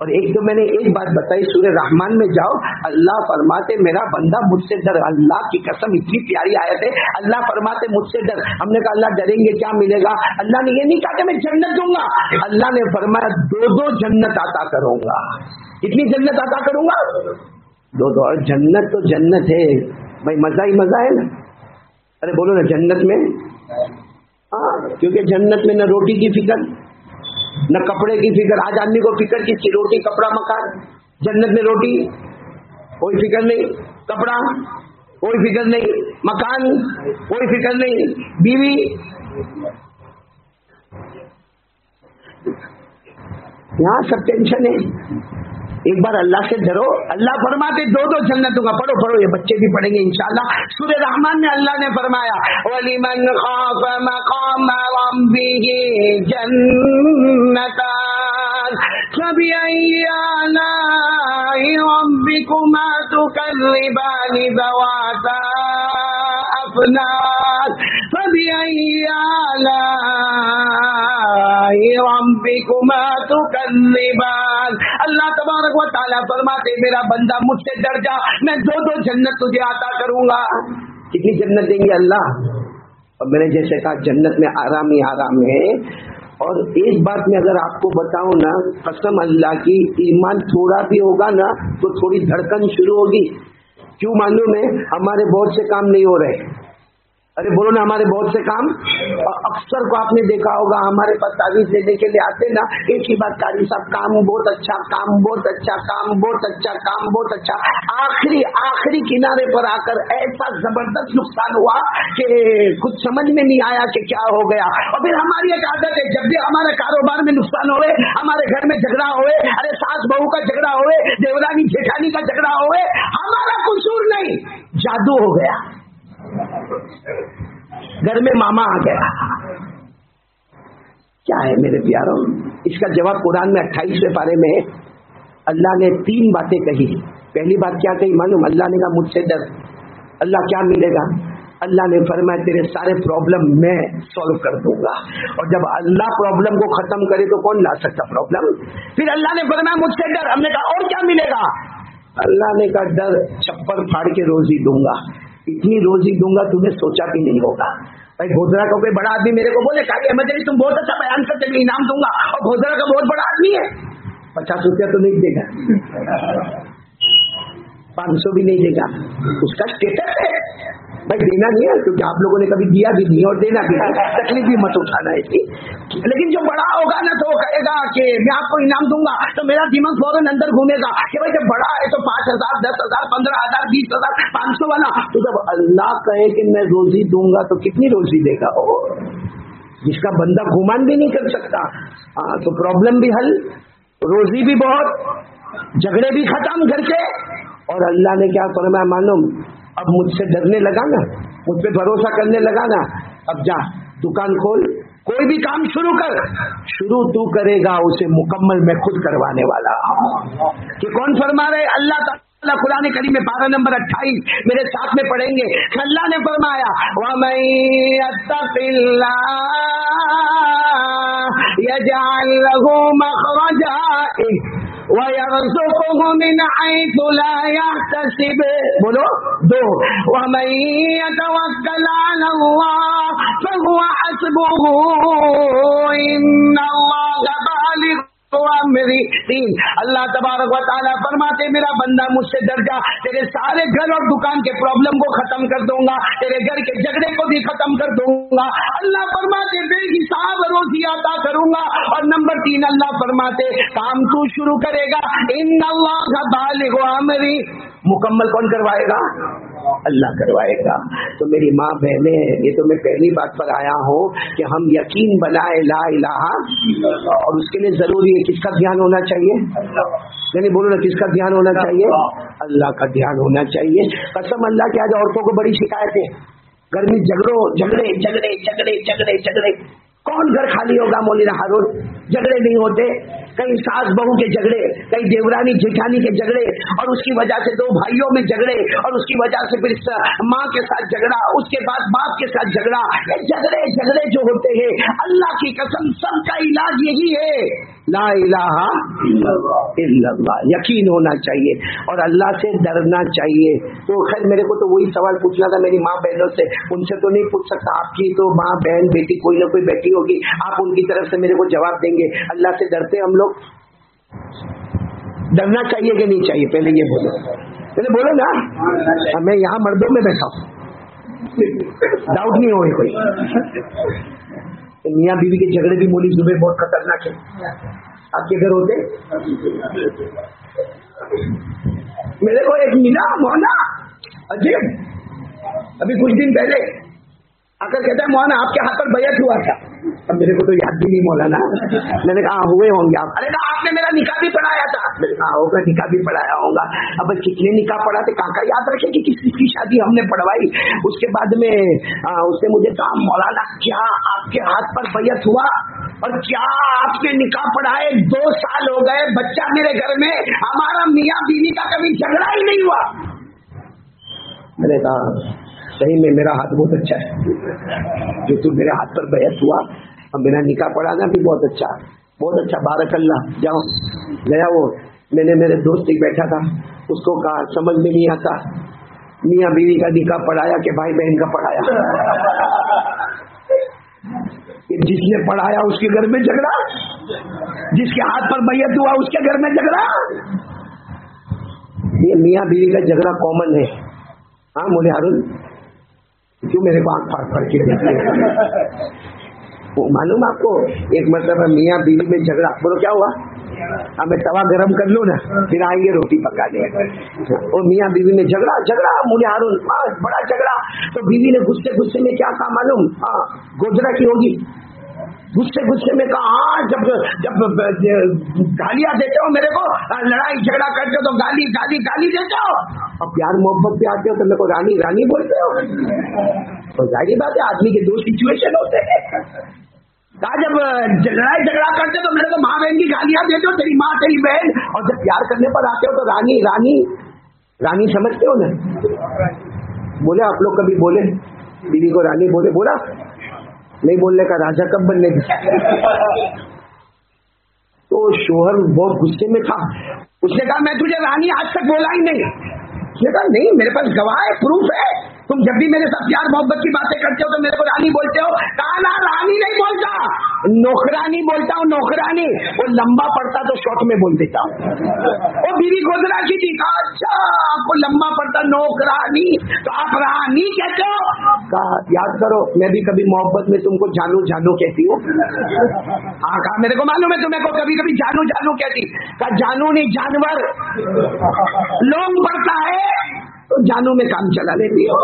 और एक तो मैंने एक बात बताई, सूरह रहमान में जाओ, अल्लाह फरमाते मेरा बंदा मुझसे डर, अल्लाह की कसम इतनी प्यारी आयत है, अल्लाह फरमाते मुझसे डर। हमने कहा अल्लाह डरेंगे क्या मिलेगा? अल्लाह ने ये नहीं कहा कि मैं जन्नत दूंगा, अल्लाह ने फरमाया दो जन्नत अता करूंगा। कितनी जन्नत अता करूंगा? दो। और जन्नत तो जन्नत है भाई, मजा ही मजा है ना। अरे बोलो ना जन्नत में, हाँ, क्योंकि जन्नत में न रोटी की फिक्र न कपड़े की फिक्र। आज आदमी को फिक्र किसकी? रोटी कपड़ा मकान। जन्नत में रोटी कोई फिक्र नहीं, कपड़ा कोई फिक्र नहीं, मकान कोई फिक्र नहीं, बीवी, यहाँ सब टेंशन है। एक बार अल्लाह से डरो, अल्लाह फरमाते दो जन्नत दूंगा। पढ़ो ये बच्चे भी पढ़ेंगे इंशाअल्लाह। सूरह रहमान में अल्लाह ने फरमाया वलिमन खाफ मकाम रब्बिही जन्नतान फबिअय्यि आलाइ रब्बिकुमा तुकज़्ज़िबानि ज़वाता अफ़नान फबिअय्यि आलाइ रब्बिकुमा तुकज़्ज़िबान। अल्लाह तबारक व तआला फरमाते मेरा बंदा मुझसे डर जा, मैं दो जन्नत तुझे अता करूंगा। कितनी जन्नत देंगे अल्लाह? और मैंने जैसे कहा जन्नत में आराम ही आराम है। और एक बात मैं अगर आपको बताऊं ना, कसम अल्लाह की, ईमान थोड़ा भी होगा ना तो थोड़ी धड़कन शुरू होगी। क्यों मालूम है? हमारे बहुत से काम नहीं हो रहे। अरे बोलो ना, हमारे बहुत से काम। और अक्सर को आपने देखा होगा हमारे पास तावीज लेने के लिए आते ना, एक ही बात, कारी साहब काम बहुत अच्छा, काम बहुत अच्छा, काम बहुत अच्छा, काम बहुत अच्छा। आखिरी किनारे पर आकर ऐसा जबरदस्त नुकसान हुआ कि कुछ समझ में नहीं आया कि क्या हो गया। और फिर हमारी एक आदत है, जब भी हमारे कारोबार में नुकसान होए, हमारे घर में झगड़ा होए, अरे सास बहू का झगड़ा होए, देवरानी जेठानी का झगड़ा होए, हमारा कसूर नहीं, जादू हो गया, घर में मामा आ गया। क्या है मेरे प्यारों? इसका जवाब कुरान में 28वें पारे में अल्लाह ने 3 बातें कही। पहली बात क्या कही मालूम? अल्लाह ने कहा मुझसे डर। अल्लाह क्या मिलेगा? अल्लाह ने फरमाया तेरे सारे प्रॉब्लम मैं सॉल्व कर दूंगा। और जब अल्लाह प्रॉब्लम को खत्म करे तो कौन ला सकता प्रॉब्लम? फिर अल्लाह ने फरमाया मुझसे डर। हमने कहा और क्या मिलेगा? अल्लाह ने कहा डर, छप्पर फाड़ के रोजी दूंगा, इतनी रोजी दूंगा तुम्हें सोचा भी नहीं होगा। भाई भोजरा का कोई बड़ा आदमी मेरे को बोले कारी अहमद अली तुम बहुत अच्छा बयान करते, मैं इनाम दूंगा, और भोजरा का बहुत बड़ा आदमी है, 50 रुपया तो नहीं देगा, 500 भी नहीं देगा, उसका स्टेटस है भाई, देना नहीं है क्योंकि आप लोगों ने कभी दिया भी नहीं और देना भी नहीं, तकलीफ भी मत उठाना इसकी। लेकिन जो बड़ा होगा ना तो वो कहेगा कि मैं आपको इनाम दूंगा, तो मेरा दिमाग फौरन अंदर घूमेगा कि भाई जब बड़ा है तो 5,000, 10,000, 15,000, 20,000, 500 वाला। तो जब अल्लाह कहे कि मैं रोजी दूंगा तो कितनी रोजी देगा? जिसका बंदा गुमान भी नहीं कर सकता। तो प्रॉब्लम भी हल, रोजी भी बहुत, झगड़े भी खत्म घर के। और अल्लाह ने क्या फरमाया मालूम? अब मुझसे डरने लगा ना, मुझ पे भरोसा करने लगा ना, अब जा दुकान खोल, कोई भी काम शुरू कर, शुरू तू करेगा उसे मुकम्मल मैं खुद करवाने वाला। कि कौन फरमा रहे? अल्लाह ताला कुरान करीम में पारा नंबर 28 मेरे साथ में पढ़ेंगे। अल्लाह ने फरमाया वमन यत्तक़िल्लाह यजअल लहू मखरजा वयरज़ुक़हु मिन हैथु ला यहतसिब। बोलो 2 वमन यतवक्कल अलल्लाह फहुवा हस्बुहु इन्नल्लाहा बालिग़ अमरी। 3 अल्लाह तबारक व तआला फरमाते मेरा बंदा मुझसे डर जा, तेरे सारे घर और दुकान के प्रॉब्लम को खत्म कर दूंगा, तेरे घर के झगड़े को भी खत्म कर दूंगा। अल्लाह फरमाते बेहिसाब रोजी अता करूंगा। और नंबर 3 अल्लाह फरमाते काम तू शुरू करेगा, इन्नल्लाहा बालिग़ अमरी, मुकम्मल कौन करवाएगा? اللہ करवाए گا. तो मेरी माँ बहने, ये तो मैं पहली बात पर आया हूँ कि हम यकीन बनाए ला इलाहा, और उसके लिए जरूरी है किसका ध्यान होना चाहिए? नहीं बोलो ना, किसका ध्यान होना चाहिए? अल्लाह का ध्यान होना चाहिए. कसम अल्लाह की, आज औरतों को बड़ी शिकायत है, घर में झगड़े झगड़े झगड़े झगड़े झगड़े. कौन घर खाली होगा मौलाना हारून? झगड़े नहीं होते? कहीं सास बहू के झगड़े, कहीं देवरानी जेठानी के झगड़े, और उसकी वजह से दो भाइयों में झगड़े, और उसकी वजह से फिर माँ के साथ झगड़ा, उसके बाद बाप के साथ झगड़ा. ये झगड़े झगड़े जो होते हैं, अल्लाह की कसम सबका इलाज यही है, ला इलाहा इल्लल्लाह. यकीन होना चाहिए और अल्लाह से डरना चाहिए. तो खैर मेरे को तो वही सवाल पूछना था मेरी माँ बहनों से, उनसे तो नहीं पूछ सकता. आपकी तो माँ बहन बेटी कोई ना कोई बेटी होगी, आप उनकी तरफ से मेरे को जवाब देंगे. अल्लाह से डरते हम लोग? डरना चाहिए कि नहीं चाहिए? पहले ये बोलो, पहले बोलो ना. मैं यहाँ मर्दों में बैठा हूँ, डाउट नहीं हो कोई. मियाँ बीवी के झगड़े भी मोली सुबह बहुत खतरनाक है. आपके घर होते? मेरे को एक मिला मौना अजीब, अभी कुछ दिन पहले आकर कहता है मौलाना आपके हाथ पर बैयत हुआ था. अब मेरे को तो याद भी नहीं मौलाना. मैंने कहा हुए होंगे आप. अरे ना आपने मेरा निकाह भी पढ़ाया था. मैंने कहा होगा, निकाह भी पढ़ाया होगा. अब कितने निकाह पढ़ा थे काका याद रखे कि किस किसकी शादी हमने पढ़वाई. उसके बाद में उसने मुझे कहा मौलाना क्या आपके हाथ पर बैयत हुआ और क्या आपने निकाह पढ़ाए? 2 साल हो गए, बच्चा मेरे घर में, हमारा मियाँ बीवी का कभी झगड़ा ही नहीं हुआ. मैंने कहा सही में मेरा हाथ बहुत अच्छा है, जो तू मेरे हाथ पर बैयत हुआ और मेरा निकाह पढ़ाना भी बहुत अच्छा, बहुत अच्छा, बारकल्लाह. जाओ गया वो. मैंने मेरे दोस्त ही बैठा था, उसको कहा समझ में नहीं आता मियाँ बीवी का निकाह पढ़ाया कि भाई बहन का पढ़ाया. जिसने पढ़ाया उसके घर में झगड़ा, जिसके हाथ पर बैयत हुआ उसके घर में झगड़ा. ये मियाँ बीवी का झगड़ा कॉमन है. हाँ मोले हारून, क्यों मेरे को आँख फाड़ फाड़ के देखते हैं? वो मालूम आपको, एक मरतबा मियाँ बीवी में झगड़ा. बोलो क्या हुआ? मैं तवा गरम कर लूँ ना, फिर आएंगे रोटी पकाने. और मियाँ बीवी में झगड़ा मोले हारून, बड़ा झगड़ा. तो बीवी ने गुस्से में क्या कहा मालूम? हाँ गोजरा की होगी. गुस्से में कहा हाँ, जब गालियां देते हो मेरे को, लड़ाई झगड़ा करते हो तो गाली देते हो, और प्यार मोहब्बत पे आते हो तो मेरे को रानी बोलते हो. तो जाहिर बात है आदमी के 2 सिचुएशन होते हैं. कहा जब लड़ाई झगड़ा करते तो मेरे को माँ बहन की गालियां देते हो, तेरी माँ तेरी बहन, और जब प्यार करने पर आते हो तो रानी समझते हो ना. बोले आप लोग कभी बोले बीवी को रानी बोले? बोला नहीं. बोलने का राजा कब बनने का. तो शोहर बहुत गुस्से में था. उसने कहा मैं तुझे रानी आज तक बोला ही नहीं. उसने कहा नहीं मेरे पास गवाह है, प्रूफ है, तुम जब भी मेरे साथ प्यार मोहब्बत की बातें करते हो तो मेरे को रानी बोलते हो. कहा ना रानी नहीं बोलता, नौकरानी बोलता हूँ, नौकरानी. वो लंबा पड़ता तो शॉर्ट में बोल देता हूँ. वो बीवी गोदरा की थी. कहा अच्छा आपको लंबा पड़ता नौकरानी, तो आप रानी कहते हो? कहा याद करो मैं भी कभी मोहब्बत में तुमको जानू कहती हूँ. हाँ कहा मेरे को मालूम है तुम्हें को कभी जानू कहती. कहा जानू नहीं जानवर, लोग पड़ता है तो जानू में काम चला लेती हो.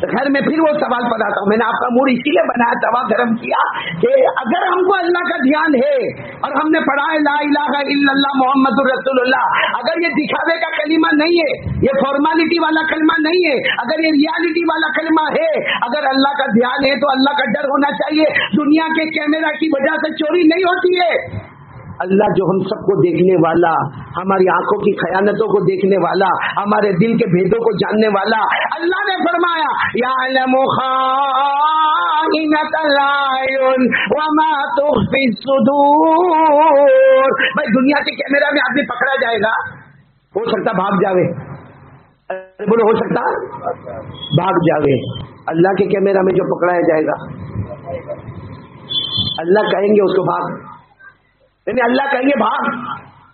तो खैर मैं फिर वो सवाल पर आता हूँ. मैंने आपका मूड इसीलिए बनाया, तवा गरम किया कि अगर हमको अल्लाह का ध्यान है और हमने पढ़ा है ला इलाहा इल्लल्लाह मुहम्मदुर रसूलुल्लाह, अगर ये दिखावे का कलीमा नहीं है, ये फॉर्मेलिटी वाला कलमा नहीं है, अगर ये रियलिटी वाला कलमा है, अगर अल्लाह का ध्यान है तो अल्लाह का डर होना चाहिए. दुनिया के कैमरा की वजह से चोरी नहीं होती है. अल्लाह जो हम सबको देखने वाला, हमारी आंखों की खयानतों को देखने वाला, हमारे दिल के भेदों को जानने वाला, अल्लाह ने फरमाया यालमु खाइनतल आयुन वमा तुख्फी सुदूर. भाई दुनिया के कैमरा में आदमी पकड़ा जाएगा, हो सकता भाग जावे. बोलो हो सकता भाग जावे. अल्लाह के कैमरा में जो पकड़ाया जाएगा, अल्लाह कहेंगे उसको भाग, नहीं अल्लाह कहेंगे भाग.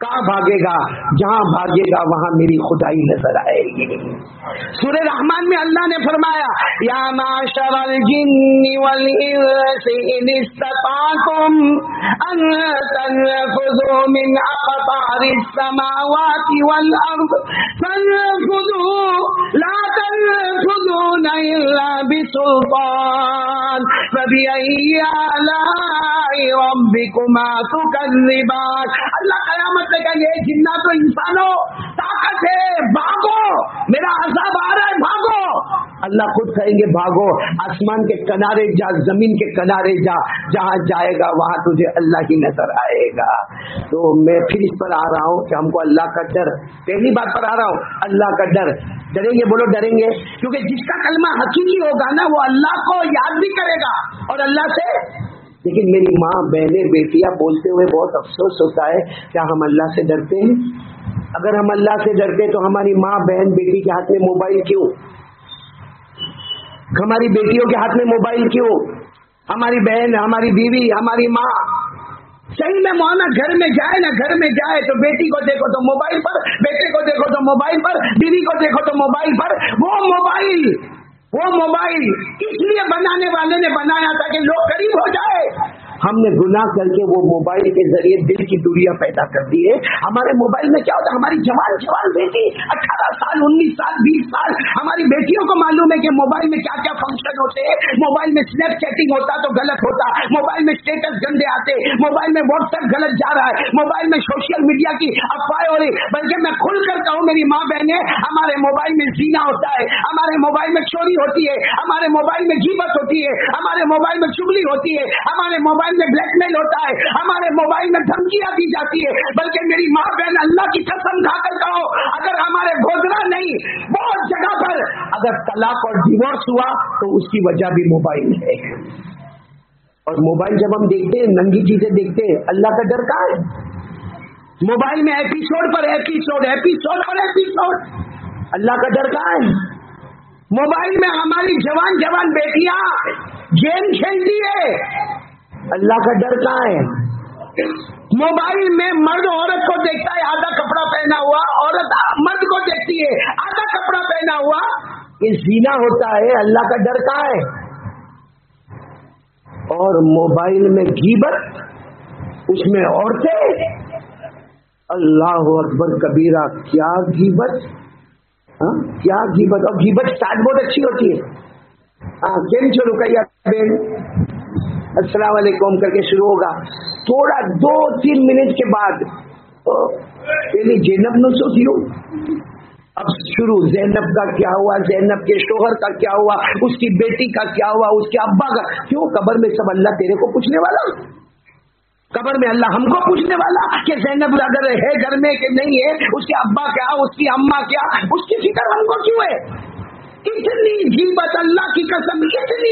کہاں بھاگेगा؟ جہاں بھاگेगा وہاں میری خدائی نظر آئے گی. سورہ رحمان میں اللہ نے فرمایا یا معشر الجن والانس ان استطعتم ان تنفذوا من اقطار السماوات والارض فانفذوا لا تنفذون الا بسلطان فبأي آلاء ربكما تكذبان. اللہ قیامت میں کہیں گے جنات و انسانوں طاقت ہے بھاگو، میرا عذاب آ رہا ہے بھاگو. اللہ خود کہیں گے بھاگو، آسمان کے کنارے جا، زمین کے کنارے جا، جہاں جائے گا وہاں تجھے اللہ ہی نظر آئے گا. تو میں پھر اس پر آ رہا ہوں کہ ہم کو اللہ کا ڈر، پہلی بات پر آ رہا ہوں، اللہ کا ڈر. ڈریں گے؟ بولو ڈریں گے. کیونکہ جس کا کلمہ حقیقی ہوگا نا وہ اللہ کو یاد بھی کرے گا اور اللہ سے. لیکن میری ماں بہنیں بیٹیاں بولتے ہوئے بہت افسوس ہوتا ہے، کیا ہم اللہ سے ڈرتے ہیں؟ اگر ہم اللہ سے ڈرتے تو ہماری ماں بہن بیٹی کے ہاتھ میں موبائل کیوں؟ ہماری بیٹیوں کے ہاتھ میں موبائل کیوں؟ ہماری بہن، ہماری بیوی، ہماری ماں صحیح میں مولانا گھر میں جائے نا، گھر میں جائے تو بیٹی کو دیکھو تو موبائل پر، بیٹے کو دیکھو تو موبائل پر، بیوی کو دیکھو تو موبائل پر. وہ موبائل اس لیے بنانے والے نے بنایا تھا کہ لوگ قریب ہو جائے. ہم نے گناہ کر کے وہ موبائل کے ذریعے دل کی دوریاں پیدا کر دی ہے. ہمارے موبائل میں کیا ہوتا ہے، ہماری جوان بیٹی 18 سال 19 سال 20 سال ہماری بیٹیوں کو معلوم ہے کہ موبائل میں کیا کیا فنکشن ہوتے ہیں. موبائل میں اسنیپ چیٹنگ ہوتا تو غلط ہوتا، موبائل میں اسٹیٹس گندے آتے، موبائل میں واٹس ایپ غلط جا رہا ہے، موبائل میں سوشل میڈیا کی افواہیں ہو رہی. بلکہ میں کھل کر کہوں میری ماں بہنیں، ہمارے موبائل میں زنا ہوتا ہے، ہمارے موبائل میں چوری ہوتی ہے، ہمارے موبائل میں غیبت ہوتی ہے، ہمارے موبائل میں چغلی ہوتی ہے، ہمارے موبائل میں بلیک میل ہوتا ہے، ہمارے موبائل میں دھمکیاں دی جاتی ہے. بلکہ میری ماں بہن اللہ کی قسم کھا کر کہو، اگر ہمارے گودرا نہیں بہت جگہ پر اگر طلاق اور ڈیورس ہوا تو اس کی وجہ بھی موبائل ہے. اور موبائل جب ہم دیکھتے ہیں، ننگی چیزیں دیکھتے ہیں، اللہ کا ڈر کہاں ہے؟ موبائل میں ایپیسوڈ پر ایپیسوڈ، اللہ کا ڈر کہاں ہے؟ موبائل میں ہماری جوان بیٹیاں گیم کھیلتی ہے، اللہ کا ڈر کہاں ہے؟ موبائل میں مرد عورت کو دیکھتا ہے آدھا کپڑا پہنا ہوا، عورت مرد کو دیکھتی ہے آدھا کپڑا پہنا ہوا، یہ زنا ہوتا ہے. اللہ کا ڈر کہاں ہے؟ اور موبائل میں غیبت، اس میں عورتیں، اللہ اکبر کبیرہ. کیا غیبت، کیا غیبت. اور غیبت اسٹارٹ بہت اچھی ہوتی ہے. کیم چھو رکیا بین، السلام علیکم کر کے شروع ہوگا. تھوڑا 2-3 منٹ کے بعد پہلے زینب نو سو تھیو، اب شروع زینب کا کیا ہوا، زینب کے شوہر کا کیا ہوا، اس کی بیٹی کا کیا ہوا، اس کے ابا کا. کیوں؟ قبر میں سب اللہ تیرے کو پوچھنے والا، قبر میں اللہ ہم کو پوچھنے والا کہ زینب اگر ہے گھر میں کہ نہیں ہے، اس کے ابا کیا، اس کی اما کیا، اس کی فکر ہم کو کیوں ہے؟ اتنی غیبت، اللہ کی قسم اتنی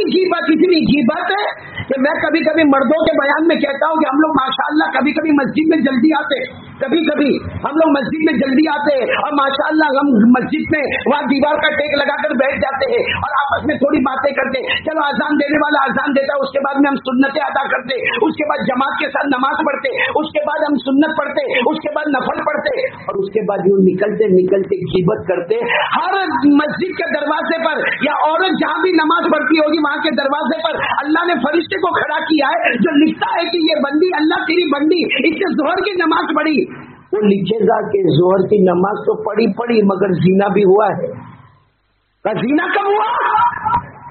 غیبت ہے کہ میں کبھی کبھی مردوں کے بیان میں کہتا ہوں کہ ہم لوگ ماشاءاللہ کبھی کبھی مسجد میں جلدی آتے، کبھی ہم لوگ مسجد میں جلدی آتے ہیں اور ماشاءاللہ ہم مسجد میں وہاں دیوار کا ٹیک لگا کر بیٹھ جاتے ہیں اور آپس میں تھوڑی باتیں کرتے. چلو اذان دینے والا اذان دیتا ہے، اس کے بعد میں ہم سنتیں ادا کرتے، اس کے بعد جماعت کے ساتھ نماز پڑھتے، اس کے بعد ہم سنت پڑھتے، اس کے بعد نفل پڑھتے، اور اس کے بعد یوں نکلتے غیبت کرتے. ہر مسجد کے دروازے پر یا عورت جہاں بھی نماز پڑھتی ہوگی وہاں کے دروازے پر اللہ نے فرشتے کو کھڑا کیا ہے جو لکھتا ہے کہ یہ بندی اللہ تیری بندی اس نے ظہر کی نماز پڑھی. وہ لکھے گا کہ ظہر کی نماز تو پڑھی مگر زنا بھی ہوا ہے. زنا کب ہوا؟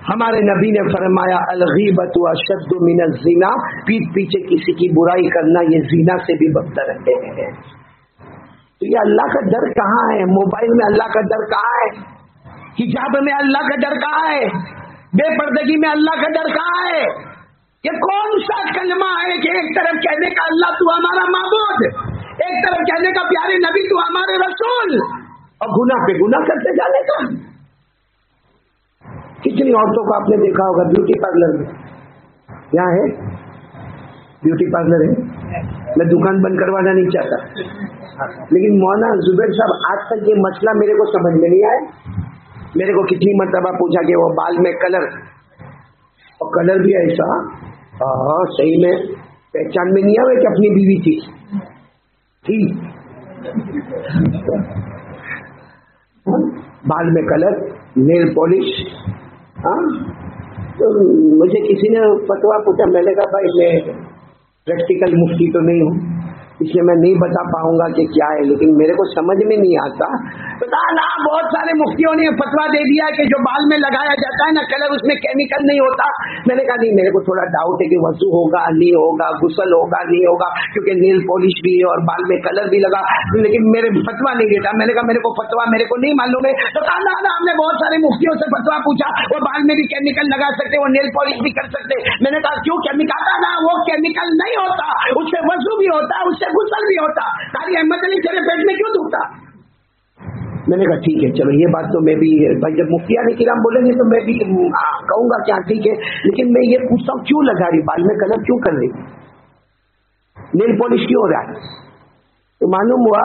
ہمارے نبی نے فرمایا الغیبت اشد من الزنا، پیٹھ پیچھے کسی کی برائی کرنا یہ زنا سے بھی بدتر ہے. تو یہ اللہ کا ڈر کہاں ہے؟ موبائل میں اللہ کا ڈر کہاں ہے؟ حجاب میں اللہ کا ڈر کہاں ہے؟ بے پردگی میں اللہ کا ڈر کہاں ہے؟ یہ کون سا کلمہ ہے کہ ایک طرف کہنے کا اللہ تو ہمارا معبود، ایک طرف کہنے کا پیارے نبی تو ہمارے رسول، اور گناہ پہ گناہ کرتے جانے کا. کتنی عورتوں کو آپ نے دیکھا ہوگا بیوٹی پارلر میں، یہاں ہے بیوٹی پارلر ہے، میں دکان بند کروانا نہیں چاہتا، لیکن مولانا زبیر صاحب آج تک یہ مسئلہ میرے کو سمجھ میں نہیں آیا. میرے کو کتنی مرتبہ پوچھا کہ وہ بال میں کلر، اور کلر بھی ایسا صحیح میں پہچان میں نہیں آئے کہ اپنی بیوی تھی. बाल में कलर, नेल पॉलिश। हाँ, तो मुझे किसी ने फतवा पूछा, मैंने कहा भाई मैं प्रैक्टिकल मुफ्ती तो नहीं हूँ, इसलिए मैं नहीं बता पाऊंगा कि क्या है, लेकिन मेरे को समझ में नहीं आता। पता ना बहुत सारे मुफ्तियों ने फतवा दे दिया कि जो बाल में लगाया जाता है ना कलर, उसमें केमिकल नहीं होता। मैंने कहा नहीं, मेरे को थोड़ा डाउट है कि वजू होगा नहीं होगा, गुस्ल होगा नहीं होगा, क्योंकि नील पॉलिश भी है और बाल में कलर भी लगा, लेकिन मेरे फतवा नहीं देता। मैंने कहा मेरे को फतवा मेरे को नहीं मालूम है। तो कहा ना हमने बहुत सारे मुफ्तियों से फतवा पूछा, वो बाल में भी केमिकल लगा सकते, वो नेल पॉलिश भी कर सकते। मैंने कहा क्यों केमिकल? ना वो केमिकल नहीं होता, उससे वजू भी होता है, उससे गुस्ल भी होता। सारी अहमद अली तेरे पेट में क्यों दुखता? मैंने कहा ठीक है चलो, ये बात तो मैं भी भाई जब मुफ्तियान किराम बोलेंगे तो मैं भी कहूंगा क्या ठीक है, लेकिन मैं ये पूछता हूँ क्यों लगा रही, बाल में कलर क्यों कर रही, नेल पॉलिश क्यों हो रहा है? तो मालूम हुआ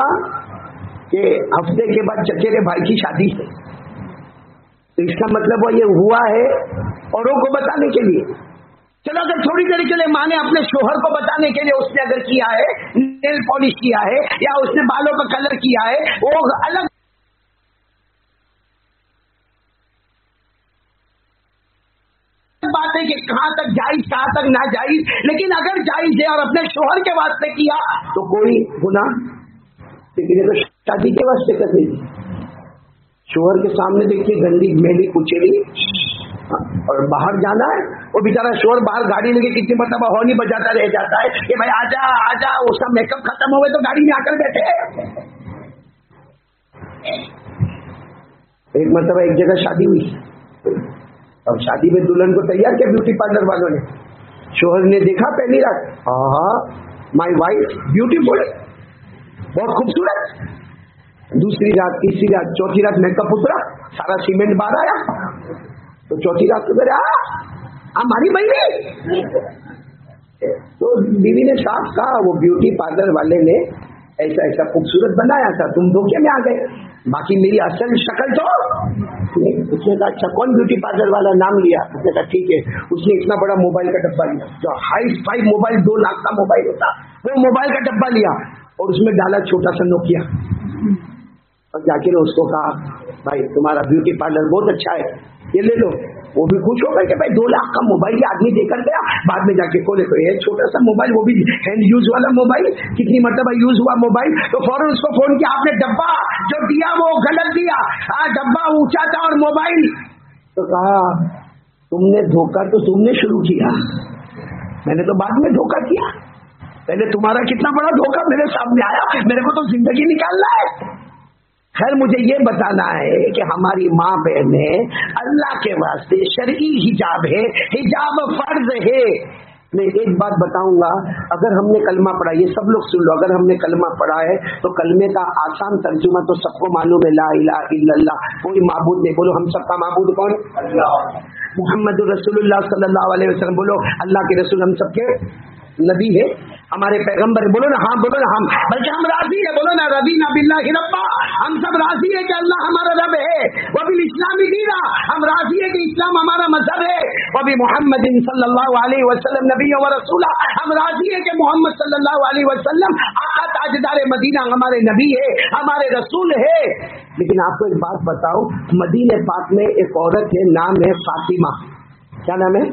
कि हफ्ते के बाद चचेरे भाई की शादी है, तो इसका मतलब वो ये हुआ है औरों को बताने के लिए। चलो अगर थोड़ी देर के लिए माँ ने अपने शोहर को बताने के लिए उसने अगर किया है, नेल पॉलिश किया है या उसने बालों का कलर किया है, वो अलग बात है कि कहां तक जायज कहां तक ना जायज। लेकिन अगर जायज है और अपने शोहर के वास्ते किया तो कोई गुनाह, लेकिन ये तो शादी के वास्ते कर रही, शोहर के सामने देखिए गंदी मेली कुचेली, और बाहर जाना है, वो बेचारा शोहर बाहर गाड़ी लेके कितनी मरतबा हॉर्न ही बजाता रह जाता है कि भाई आजा आजा, उसका मेकअप खत्म हो गए तो गाड़ी में आकर बैठे। एक मरतबा एक जगह शादी हुई, अब शादी में दुल्हन को तैयार किया ब्यूटी पार्लर वालों ने। शोहर ने देखा पहली रात, माय वाइफ ब्यूटीफुल, बहुत खूबसूरत। दूसरी रात, तीसरी रात, चौथी रात मेकअप उतरा, सारा सीमेंट बाहर आया, तो चौथी रात को मेरे हमारी बहनी। तो बीवी ने साफ कहा वो ब्यूटी पार्लर वाले ने ऐसा ऐसा खूबसूरत बनाया था, तुम धोखे में आ गए, बाकी मेरी असल शक्ल तो नहीं। उसने कहा अच्छा कौन ब्यूटी पार्लर वाला, नाम लिया। उसने कहा ठीक है। उसने इतना बड़ा मोबाइल का डब्बा लिया, जो हाई फाई मोबाइल 2 लाख का मोबाइल होता, वो मोबाइल का डब्बा लिया और उसमें डाला छोटा सा नोकिया, और जाके उसको कहा भाई तुम्हारा ब्यूटी पार्लर बहुत अच्छा है, ये ले लो। वो भी खुश हो गए कि भाई 2 लाख का मोबाइल ये आदमी देकर गया। बाद में जाके खोले तो ये छोटा सा मोबाइल, वो भी हैंड यूज वाला मोबाइल, कितनी मरतबा यूज हुआ मोबाइल। तो फौरन उसको फोन किया, आपने डब्बा जो दिया वो गलत दिया, डब्बा ऊंचा था और मोबाइल। तो कहा तुमने धोखा तो तुमने शुरू किया, मैंने तो बाद में धोखा किया, पहले तुम्हारा कितना बड़ा धोखा मेरे सामने आया, मेरे को तो जिंदगी निकालना है। खैर मुझे ये बताना है कि हमारी माँ बहनें अल्लाह के वास्ते शरई हिजाब है, हिजाब फर्ज है। मैं एक बात बताऊंगा, अगर हमने कलमा पढ़ा, ये सब लोग सुन लो, अगर हमने कलमा पढ़ा है तो कलमे का आसान तर्जुमा तो सबको मालूम है, ला इलाहा इल्लल्लाह, कोई माबूद नहीं। बोलो हम सबका माबूद कौन? अल्लाह। मुहम्मद रसूलुल्लाह सल्लल्लाहु अलैहि वसल्लम, बोलो अल्लाह के रसूल हम सबके नबी है, हमारे पैगंबर। बोलो ना हाँ, बोलो ना हम, बल्कि हम राजी है, बोलो ना रबीना बिल्लाहि रब्बा, हम सब राजी है कि अल्लाह हमारा रब है। वो भी इस्लामी दीना, हम राजी है कि इस्लाम हमारा मजहब है। वो भी मोहम्मद सल्लल्लाहु अलैहि वसल्लम नबी व रसूला, हम राजी है कि मोहम्मद सल्लल्लाहु अलैहि वसल्लम आका ताजदार मदीना हमारे नबी है, हमारे रसूल है। लेकिन आपको एक बात बताओ, मदीने पाक में एक औरत है, नाम है फातिमा। क्या नाम है?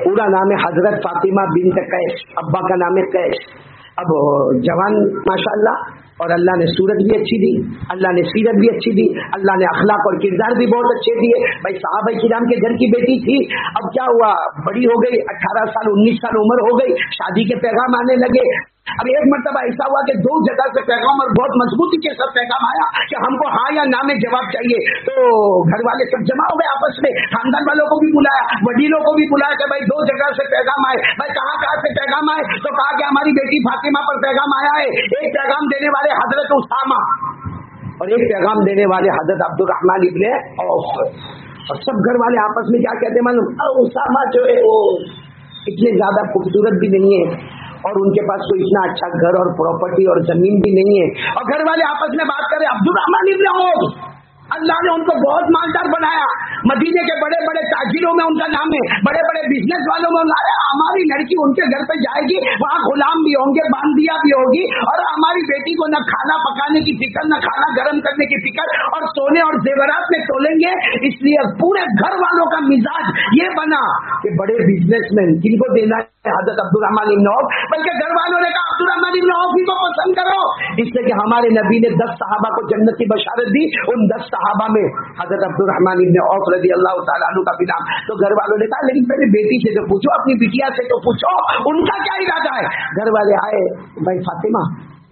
पूरा नाम है हजरत फातिमा बिन्त कैस, अब्बा का नाम है कैस। अब जवान माशाअल्लाह, और अल्लाह ने सूरत भी अच्छी दी, अल्लाह ने सीरत भी अच्छी दी, अल्लाह ने अखलाक और किरदार भी बहुत अच्छे दिए। भाई सहाबा किराम के घर की बेटी थी, अब क्या हुआ, बड़ी हो गई, 18 साल 19 साल उम्र हो गई, शादी के पैगाम आने लगे। अब एक मरतबा ऐसा हुआ कि 2 जगह से पैगाम, और बहुत मजबूती के साथ पैगाम आया कि हमको हाँ या ना में जवाब चाहिए। तो घर वाले सब जमा हो गए आपस में, खानदान वालों को भी बुलाया, वडीलों को भी बुलाया कि भाई 2 जगह से पैगाम आए। भाई कहाँ से पैगाम आए? तो कहा कि हमारी बेटी फातिमा पर पैगाम आया है। एक पैगाम देने वाले हजरत उसामा और एक पैगाम देने वाले हजरत अब्दुर्रहमान इब्ने औफ। और सब घर वाले आपस में क्या कहते मालूम, उसामा जो है वो इतने ज्यादा खूबसूरत भी नहीं है और उनके पास कोई इतना अच्छा घर और प्रॉपर्टी और जमीन भी नहीं है। और घर वाले आपस में बात करें, अब्दुर्रहमान इब्ने औफ अल्लाह ने उनको बहुत मालदार बनाया, मदीने के बड़े बड़े ताजिरों में उनका नाम है, बड़े बड़े बिजनेस वालों में। अरे हमारी लड़की उनके घर पे जाएगी, वहाँ गुलाम भी होंगे, बांदिया भी होगी, और हमारी बेटी को न खाना पकाने की फिक्र, न खाना गर्म करने की फिक्र, और सोने और जेवरात में तोलेंगे। इसलिए पूरे घर वालों का मिजाज ये बना कि बड़े बिजनेसमैन किनको देना है, हजरत अब्दुर्रहमान इब्न औफ, बल्कि घर वालों ने कहा अब्दुर्रहमान इब्न औफ ही को पसंद करो, इसलिए कि हमारे नबी ने 10 सहाबा को जन्नत की बशारत दी, उन 10 सहाबा में हजरत अब्दुर्रहमान इब्न औफ रज़ी अल्लाह तआला अन्हु का भी नाम। तो घर वालों ने कहा लेकिन पहले बेटी से तो पूछो, अपनी बिटिया से तो पूछो उनका क्या इरादा है। घर वाले आए, भाई फातिमा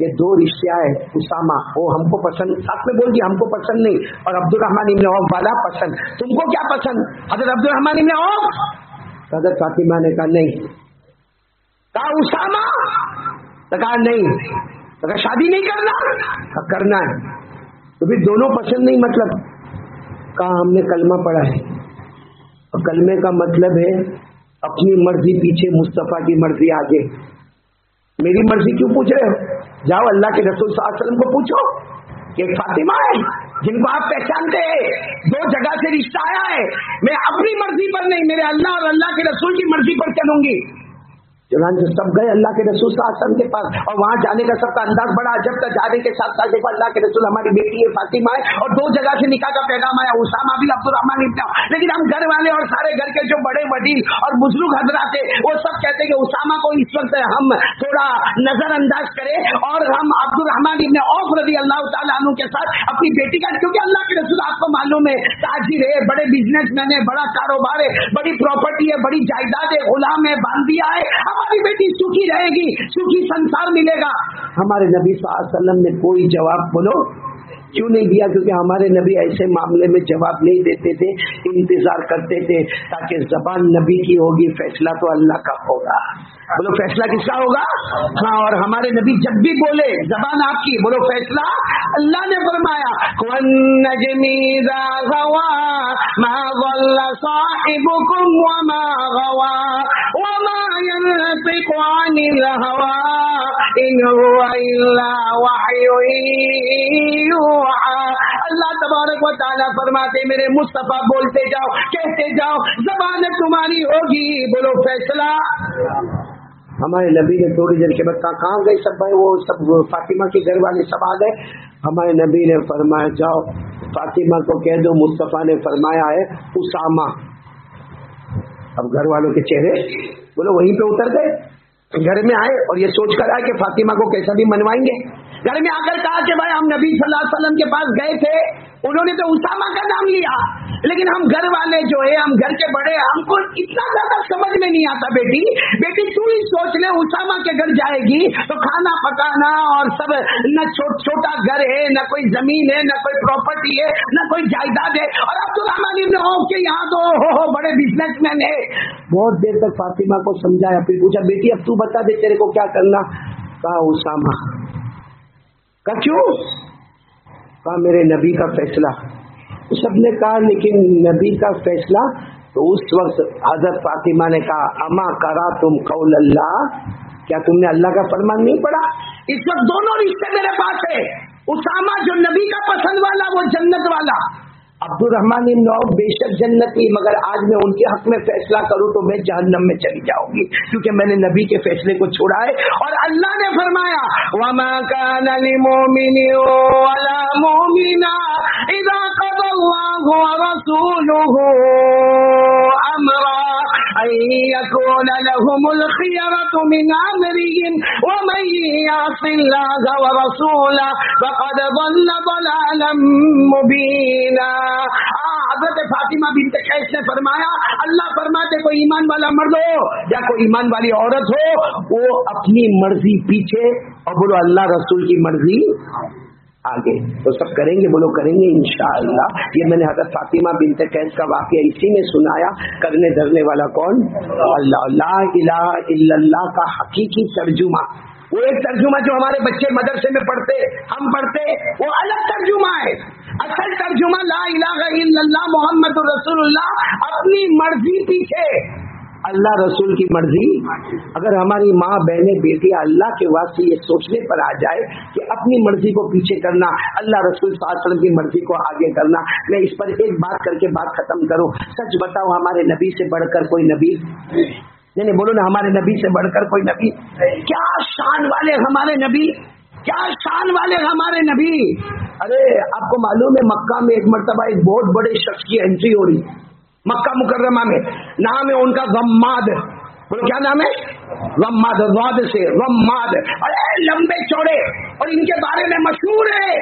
ये 2 रिश्ते आए, उसामा वो हमको पसंद, साथ में बोल दिया हमको पसंद नहीं, और अब्दुर्रहमान इब्न औफ वाला पसंद, तुमको क्या पसंद हजरत अब्दुर्रहमान इब्न औफ? हजरत फातिमा ने कहा नहीं। कहा उसामा? तो कहा नहीं। तो कहा शादी नहीं करना? कहा करना है। तो फिर दोनों पसंद नहीं मतलब? कहा हमने कलमा पढ़ा है, और कलमे का मतलब है अपनी मर्जी पीछे, मुस्तफा की मर्जी आगे। मेरी मर्जी क्यों पूछ रहे हो? जाओ अल्लाह के रसूल सल्लल्लाहु अलैहि वसल्लम को पूछो कि एक फातिमा है जिनको आप पहचानते हैं, 2 जगह से रिश्ता आया है, मैं अपनी मर्जी पर नहीं, मेरे अल्लाह और अल्लाह के रसूल की मर्जी पर चलूंगी। चुनांचे सब गए अल्लाह के रसूल सल्लल्लाहु अलैहि वसल्लम के पास, और वहां जाने का सबका अंदाज बड़ा अजब था। जाने के साथ साथ देखो अल्लाह के रसूल हमारी बेटी है फातिमा है, और 2 जगह से निकाह का पैगाम आया, उसामा भी अब्दुर्रहमान इब्न औफ। लेकिन हम घर वाले और सारे घर के जो बड़े वडील और बुजुर्ग हजरात थे वो सब कहते हैं कि उसामा को इस वक्त हम थोड़ा नजरअंदाज करें, और हम अब्दुर्रहमान इब्न औफ रज़ी अल्लाह तआला अन्हु के साथ अपनी बेटी का, क्योंकि अल्लाह के रसूल आपको मालूम है ताजिर है, बड़े बिजनेसमैन है, बड़ा कारोबार है, बड़ी प्रॉपर्टी है, बड़ी जायदाद है, गुलाम है, बांदिया है, हमारी बेटी सुखी रहेगी, सुखी संसार मिलेगा। हमारे नबी सल्लल्लाहु अलैहि वसल्लम ने कोई जवाब बोलो क्यों नहीं दिया? क्योंकि हमारे नबी ऐसे मामले में जवाब नहीं देते थे, इंतजार करते थे ताकि जबान नबी की होगी, फैसला तो अल्लाह का होगा। बोलो फैसला किसका होगा? हाँ, और हमारे नबी जब भी बोले जबान आपकी, बोलो फैसला अल्लाह ने फरमाया वन्नजमी इज़ा गवा मा ज़ल्ला साहिबुकुम वमा गवा वमा यंतिकु अनिल हवा इन हुवा इल्ला वह्युन यूहा। अल्लाह तबारक व तआला फरमाते मेरे मुस्तफा बोलते जाओ, कहते जाओ, ज़बान तुम्हारी होगी, बोलो फैसला। हमारे नबी ने थोड़ी देर के बाद कहाँ गए सब भाई, वो सब फातिमा के घर वाले सब आ गए। हमारे नबी ने फरमाया जाओ फातिमा को कह दो मुस्तफा ने फरमाया है उसामा। अब घर वालों के चेहरे बोलो वहीं पे उतर गए, घर में आए और ये सोच कर आए कि फातिमा को कैसा भी मनवाएंगे। घर में आकर कहा कि भाई हम नबी सल्लल्लाहु अलैहि वसल्लम के पास गए थे, उन्होंने तो उसामा का नाम लिया, लेकिन हम घर वाले जो है, हम घर के बड़े, हमको इतना ज्यादा समझ में नहीं आता। बेटी तू ही सोच ले, उसामा के घर जाएगी तो खाना पकाना और सब, न छोटा घर है, न कोई जमीन है, न कोई प्रॉपर्टी है, न कोई जायदाद है, और अब्दुर्रहमान इब्न औफ के यहाँ तो हो बड़े बिजनेसमैन है। बहुत देर तक फातिमा को समझाया, फिर पूछा बेटी अब तू बता दे तेरे को क्या करना? कहा उसामा। कहा क्यों? कहा मेरे नबी का फैसला। सबने कहा लेकिन नबी का फैसला? तो उस वक्त हजरत फातिमा ने कहा अमा करा तुम कौल अल्लाह, क्या तुमने अल्लाह का फरमान नहीं पढ़ा? इस वक्त दोनों रिश्ते मेरे पास है, उसामा जो नबी का पसंद वाला वो जन्नत वाला, अब्दुर्रहमान इब्न औफ बेशक जन्नती, मगर आज मैं उनके हक में फैसला करूं तो मैं जहन्नम में चली जाऊंगी, क्योंकि मैंने नबी के फैसले को छोड़ा है। और अल्लाह ने फरमाया वमा काना लिमुमिनिन वला मुमिना इज़ा क़ज़ल्लाहु व रसूलुहु अमरा अन यकूना लहुमुल खियरतु मिन अमरिहिम व मन यअसिल्लाह व रसूलहु फक़द ضل ضلالا मुबीना। हज़रत फातिमा बिन्त कैस ने फरमाया अल्लाह फरमाते कोई ईमान वाला मर्द हो या कोई ईमान वाली औरत हो, वो अपनी मर्जी पीछे और बोलो अल्लाह रसूल की मर्जी आगे, तो सब करेंगे, बोलो करेंगे इंशाअल्लाह। ये मैंने हज़रत फातिमा बिन्त कैस का वाक़या इसी में सुनाया। करने धरने वाला कौन? अल्लाह। ला इलाहा इल्लल्लाह का हकीकी तर्जुमा, वो एक तर्जुमा जो हमारे बच्चे मदरसे में पढ़ते, हम पढ़ते, वो अलग तर्जुमा है। असल तर्जुमा ला इलाहा इल्लल्लाह मोहम्मदुर रसूलुल्लाह, अपनी मर्जी पीछे अल्लाह रसूल की मर्जी। अगर हमारी माँ बहनें बेटियां अल्लाह के वास्ते ये सोचने पर आ जाए कि अपनी मर्जी को पीछे करना, अल्लाह रसूल सल्लल्लाहु अलैहि वसल्लम की मर्जी को आगे करना। मैं इस पर एक बात करके बात खत्म करूं। सच बताओ, हमारे नबी से बढ़कर कोई नबी? नहीं बोलो ना, हमारे नबी से बढ़कर कोई नबी? क्या शान वाले हमारे नबी, क्या शान वाले हमारे नबी। अरे आपको मालूम है, मक्का में एक मर्तबा एक बहुत बड़े शख्स की एंट्री हो रही मक्का मुकर्रमा में। नाम है उनका गम्माद। बोलो क्या नाम है? गम्माद, वाद से गम्माद। अरे लंबे चौड़े, और इनके बारे में मशहूर है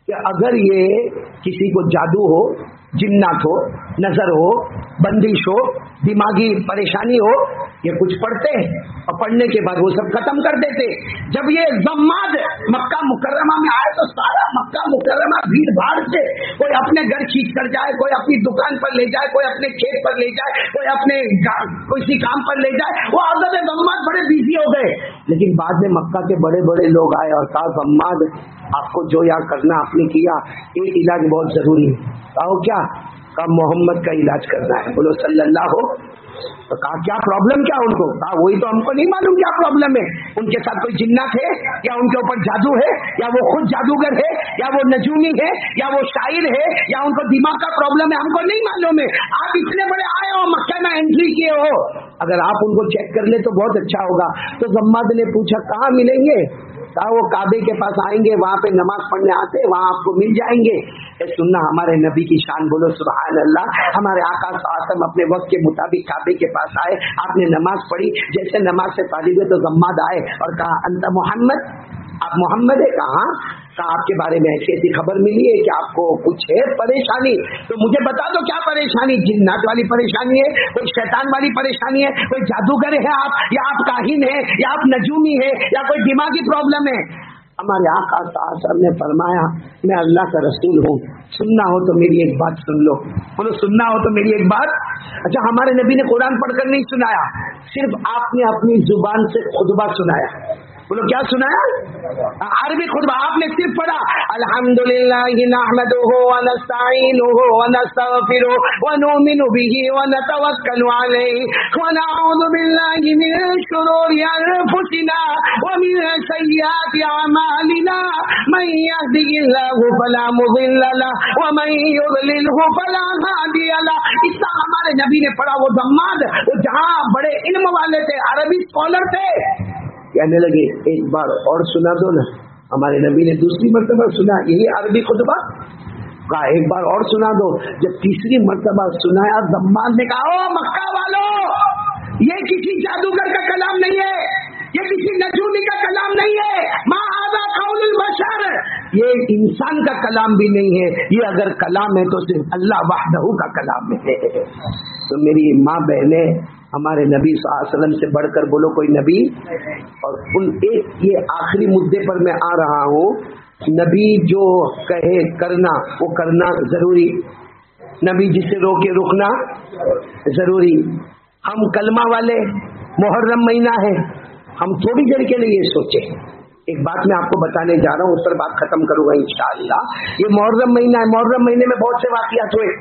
कि अगर ये किसी को जादू हो, जिन्नात हो, नजर हो, बंदिश हो, दिमागी परेशानी हो, ये कुछ पढ़ते हैं और पढ़ने के बाद वो सब खत्म कर देते। जब ये जम्माद मक्का मुकर्रमा में आए तो सारा मक्का मुकर्रमा भीड़ भाड़ से, कोई अपने घर खींच कर जाए, कोई अपनी दुकान पर ले जाए, कोई अपने खेत पर ले जाए, कोई अपने किसी काम पर ले जाए। वो हज़रत जम्माद बड़े बिजी हो गए। लेकिन बाद में मक्का के बड़े बड़े लोग आए और कहा, जम्माद आपको जो यहाँ करना आपने किया, एक इलाज बहुत जरूरी है। कहो क्या? कहा मोहम्मद का इलाज करना है। बोलो सल्लल्लाहु। तो कहा क्या प्रॉब्लम क्या उनको? कहा वही तो हमको नहीं मालूम क्या प्रॉब्लम है। उनके साथ कोई जिन्नात है, या उनके ऊपर जादू है, या वो खुद जादूगर है, या वो नजूमी है, या वो शायर है, या उनको दिमाग का प्रॉब्लम है, हमको नहीं मालूम है। आप इतने बड़े आए हो, मक्का में एंट्री किए हो, अगर आप उनको चेक कर ले तो बहुत अच्छा होगा। तो जम्माद ने पूछा कहाँ मिलेंगे? कहा वो काबे के पास आएंगे, वहां पे नमाज पढ़ने आते, वहां आपको मिल जाएंगे। सुनना हमारे नबी की शान, बोलो सुभान अल्लाह। हमारे आका आसम अपने वक्त के मुताबिक काबे के पास आए, आपने नमाज पढ़ी, जैसे नमाज से फारिग हुए तो जम्माद आए और कहा अंत मोहम्मद, आप मोहम्मद है? कहा आपके बारे में ऐसी ऐसी खबर मिली है कि आपको कुछ है परेशानी, तो मुझे बता दो क्या परेशानी। जिन्नात वाली परेशानी है, कोई शैतान वाली परेशानी है, कोई जादूगर है आप, या आप काहिन है, या आप नजूमी है, या कोई दिमागी प्रॉब्लम है? हमारे आका साहब ने फरमाया मैं अल्लाह का रसूल हूँ, सुनना हो तो मेरी एक बात सुन लो। बोलो सुनना हो तो मेरी एक बात। अच्छा, हमारे नबी ने कुरान पढ़कर नहीं सुनाया, सिर्फ आपने अपनी जुबान से खुतबा सुनाया। बोलो क्या सुनाया? अरबी खुतबा आपने सिर्फ पढ़ा, अल्हम्दुलिल्लाहि नहमदुहु व नस्तईनुहु व नस्तगफिरुहु व नुमिनु बिही व नतवक्कलु अलैहि व नऊज़ु बिल्लाहि मिन शुरूरि अनफुसिना व मिन सय्यिआति अमालिना मन यहदिहिल्लाहु फला मुदिल्ल लहु व मन युद्लिलहु फला हादिय लहु। इतना हमारे नबी ने पढ़ा। वो जम्माद, वो जहाँ बड़े इल्म वाले थे, अरबी स्कॉलर थे, कहने लगे एक बार और सुना दो ना। हमारे नबी ने दूसरी मर्तबा सुना, यही अरबी खुतबा। कहा एक बार और सुना दो। जब तीसरी मर्तबा सुनाया, जम्माद ने कहा ओ मक्का वालों, ये किसी जादूगर का कलाम नहीं है, ये किसी नजूमी का कलाम नहीं है, मा हाज़ा कौलुल बशर, ये इंसान का कलाम भी नहीं है, ये अगर कलाम है तो सिर्फ अल्लाह वहदहू का कलाम है। तो मेरी माँ बहने, हमारे नबी सल्लल्लाहु अलैहि वसल्लम से बढ़कर बोलो कोई नबी। और उन एक ये आखिरी मुद्दे पर मैं आ रहा हूँ, नबी जो कहे करना वो करना जरूरी, नबी जिसे रोके रुकना जरूरी। हम कलमा वाले, मुहर्रम महीना है, हम थोड़ी देर के लिए ये सोचे। एक बात मैं आपको बताने जा रहा हूँ, उस पर बात खत्म करूंगा इंशाअल्लाह। ये मुहर्रम महीना है, मुहर्रम महीने में बहुत से वाक़ियात हुए।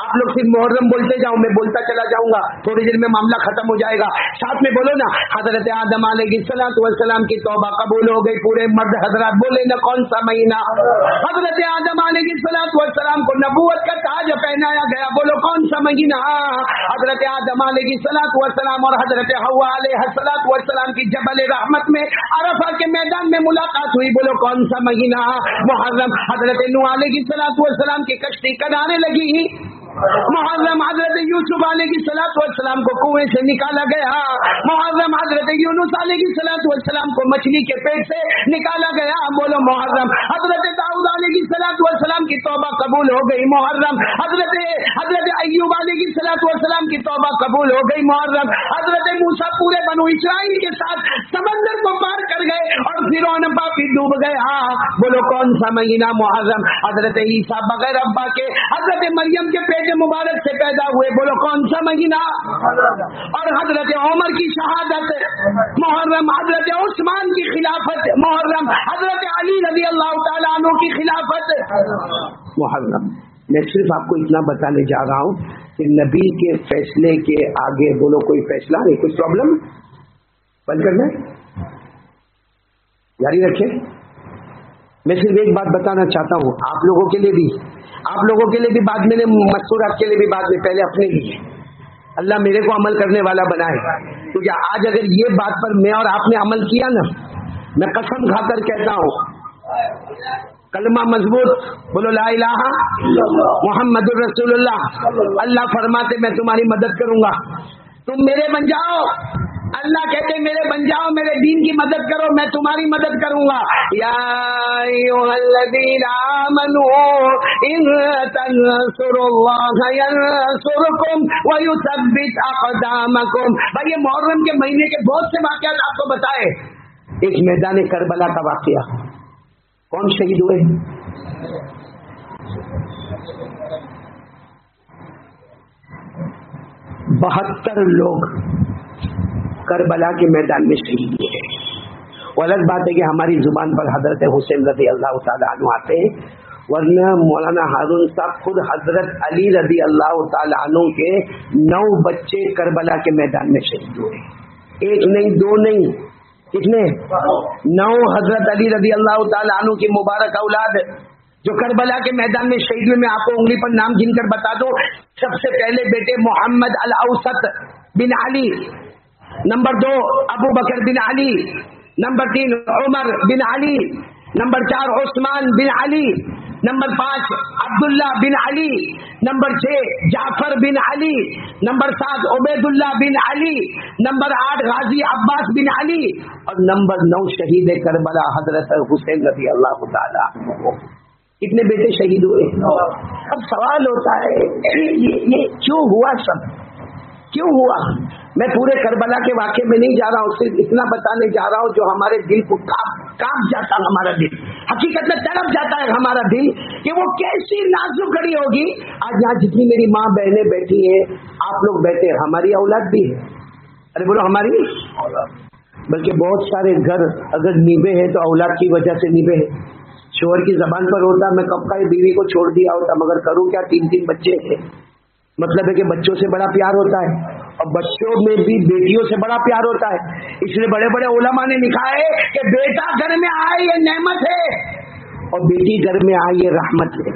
आप लोग सिर्फ मुहर्रम बोलते जाओ, मैं बोलता चला जाऊंगा, थोड़ी देर में मामला खत्म हो जाएगा। साथ में बोलो ना, हजरत आदम अलैहिस्सलातु वस्सलाम की तौबा कबूल हो गई। पूरे मर्द हजरात बोले ना कौन सा महीना? हजरत आदम अलैहिस्सलातु वस्सलाम को नबूवत का ताज पहनाया गया, बोलो कौन सा महीना? हजरत आदम अलैहिस्सलातु वस्सलाम और हजरत हव्वा अलैहिस्सलातु वस्सलाम की जबल रहमत में अरफा के मैदान में मुलाकात हुई, बोलो कौन सा महीना? मुहर्रम। हजरत नूह अलैहिस्सलातु वस्सलाम की कश्ती किनारे लगी, मुहर्रम। हजरत यूसुफ अलैहिस्सलातु वस्सलाम को कुएं से निकाला गया, मुहर्रम। हजरत यूनुस अलैहिस्सलातु वस्सलाम को मछली के पेट से निकाला गया, बोलो मुहर्रम। हजरत दाऊद अलैहिस्सलातु वस्सलाम की तौबा कबूल हो गई, मुहर्रम। हजरत अय्यूब अलैहिस्सलातु वस्सलाम की तौबा कबूल हो गई, मुहर्रम। हजरत मूसा पूरे बनु इस्राइल के साथ समंदर को पार कर गए और फिरौन पापी डूब गया, बोलो कौन सा महीना? मुहर्रम। हजरत ईसा बगैर अब्बा के हजरत मरियम के पेट मुबारक से पैदा हुए, बोलो कौन सा महीना? और हजरत उमर की शहादत, मुहर्रम। हजरत उस्मान की खिलाफत, मुहर्रम। हजरत अली रज़ी अल्लाह तआला अन्हु की खिलाफत, मुहर्रम। मैं सिर्फ आपको इतना बताने जा रहा हूँ کہ نبی کے فیصلے کے آگے بولو کوئی فیصلہ نہیں، کچھ پرابلم بند کرنا ہے، جاری رکھے. میں صرف ایک بات بتانا چاہتا ہوں آپ لوگوں کے لیے بھی بعد میں مستورات کے لیے بھی بعد میں، پہلے اپنے لیے. اللہ میرے کو عمل کرنے والا بنائے، کیونکہ آج اگر یہ بات پر میں اور آپ نے عمل کیا نا، میں قسم کھا کر کہتا ہوں، کلمہ مضبوط بولو، لا الہ محمد الرسول اللہ. اللہ فرماتے میں تمہاری مدد کروں گا، تم میرے بن جاؤ. اللہ کہتے میرے بن جاؤ، میرے دین کی مدد کرو، میں تمہاری مدد کروں گا. یا ایھا الذین آمنوا ان تنصروا اللہ ینصرکم ویثبت اقدامکم. بھائی یہ محرم کے مہینے کے بہت سے واقعات آپ کو بتائے. ایک میدان کربلا کا واقعہ، کون شہید ہوئے؟ 72 لوگ کربلا کے میدان میں شہید ہوئے. وہ الگ بات ہے کہ ہماری زبان پر حضرت حسین رضی اللہ تعالیٰ عنہ آتے ہیں، ورنہ مولانا ہارون صاحب خود حضرت علی رضی اللہ تعالیٰ عنہ کے 9 بچے کربلا کے میدان میں شہید ہوئے. ایک نہیں، 2 نہیں، کتنے؟ 9 حضرت علی رضی اللہ تعالیٰ عنہ کی مبارک اولاد جو کربلا کے میدان میں شہید ہوئے. میں آپ کو انگلی پر نام گن کر بتا دو. سب سے پہلے بیٹے محمد الاوسط بن علی، نمبر 2 ابو بکر بن علی، نمبر 3 عمر بن علی، نمبر 4 عثمان بن علی، نمبر 5 عبداللہ بن علی، نمبر 6 جعفر بن علی، نمبر 7 عبید اللہ بن علی، نمبر 8 غازی عباس بن علی، اور نمبر 9 شہید کربلا حضرت حسین رضی اللہ تعالیٰ عنہ. کتنے بیٹے شہید ہوئے؟ اب سوال ہوتا ہے یہ کیوں ہوا؟ سب کیوں ہوا؟ میں پورے کربلا کے واقعے میں نہیں جا رہا ہوں، صرف اتنا بتانے جا رہا ہوں جو ہمارے دل کو کانپ جاتا ہے. ہمارا دل حقیقت میں تڑپ جاتا ہے ہمارا دل کہ وہ کیسی نازک گھڑی ہوگی. آج یہاں جتنی میری ماں بہنیں بیٹھی ہیں، آپ لوگ بیٹھے، ہماری اولاد بھی ہے. ارے بولو ہماری اولاد. بلکہ بہت سارے گھر اگر نیبے ہیں تو اولاد کی وجہ سے نیبے ہیں. شوہر کی زبان پر ہوتا میں کب کا بیوی کو چھوڑ دیا ہوتا، مگر کروں کیا، 3 بچے ہیں. مطلب ہے کہ بچوں سے بڑا پیار ہوتا ہے، اور بچوں میں بھی بیٹیوں سے بڑا پیار ہوتا ہے. اس لیے بڑے بڑے علماء نے لکھا ہے کہ بیٹا گھر میں آئے یہ نعمت ہے، اور بیٹی گھر میں آئے یہ رحمت ہے.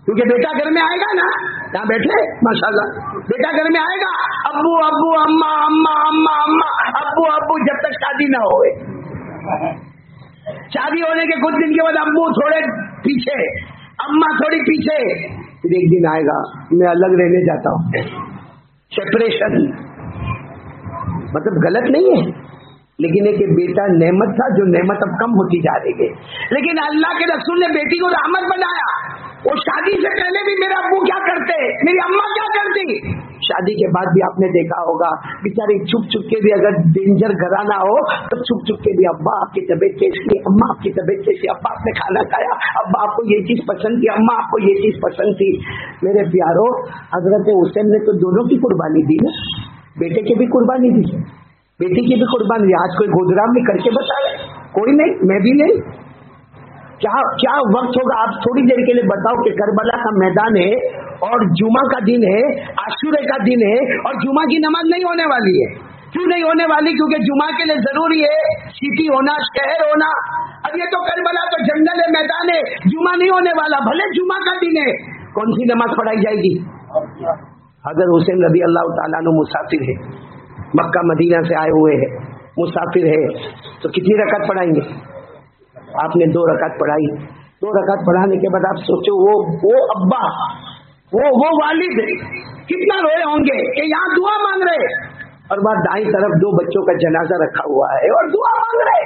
کیونکہ بیٹا گھر میں آئے گا نا، یہاں بیٹھے ماشاءاللہ، بیٹا گھر میں آئے گا، ابو ابو، اما اما، اما اما، ابو ابو، جب تک شادی نہ ہوئے. شادی ہونے کے کچھ دن کے بعد ابو تھوڑے پیچھے، اما تھوڑی پیچھے، پھر ایک دن آئے گا میں الگ رہنے جاتا ہوں. سیپریشن مطلب غلط نہیں ہے، لیکن ایک بیٹا نعمت تھا جو نعمت اب کم ہوتی جا رہی ہے. لیکن اللہ کے رسول نے بیٹی کو رحمت بنایا. وہ شادی سے پہلے بھی میرا ابو کیا کرتے، میری اما کیا کرتی، شادی کے بعد بھی آپ نے دیکھا ہوگا بیچاری چھپ چھپ کے بھی اگر ڈینجر گھرانہ ہو تو چھپ چھپ کے بھی ابا آپ کی طبیعت کیسی، اما آپ کی طبیعت کیسی، ابا آپ نے کھانا کھایا، ابا آپ کو یہ چیز پسند تھی، اما آپ کو یہ چیز پسند تھی. میرے پیارو، حضرت حسین نے تو دونوں کی قربانی دی نا، بیٹے کی بھی قربانی دی، بیٹی کی بھی قربانی دی. آج کوئی گودرام میں کر کے بتا رہے، کوئی نہیں، میں بھی نہیں. کیا وقت ہوگا؟ آپ تھوڑی دیر کے لیے بتاؤ کہ کربلا کا میدان ہے اور جمعہ کا دن ہے، عاشورے کا دن ہے، اور جمعہ کی نماز نہیں ہونے والی ہے. کیوں نہیں ہونے والی؟ کیونکہ جمعہ کے لیے ضروری ہے سٹی ہونا، شہر ہونا. اب یہ تو کربلا تو جنگل ہے، میدان ہے، جمعہ نہیں ہونے والا. بھلے جمعہ کا دن ہے، کون سی نماز پڑھائی جائے گی؟ حضرت حسین رضی اللہ تعالیٰ عنہ مسافر ہے، مکہ مدینہ سے آئے ہوئے ہیں، مسافر ہے، تو کتنی رکعت پڑھائیں گے؟ آپ نے 2 رکعت پڑھائی. 2 رکعت پڑھانے کے بعد آپ سوچو وہ ابا، وہ والد کتنا روئے ہوں گے کہ یہاں دعا مانگ رہے، اور بعد دائیں طرف 2 بچوں کا جنازہ رکھا ہوا ہے اور دعا مانگ رہے.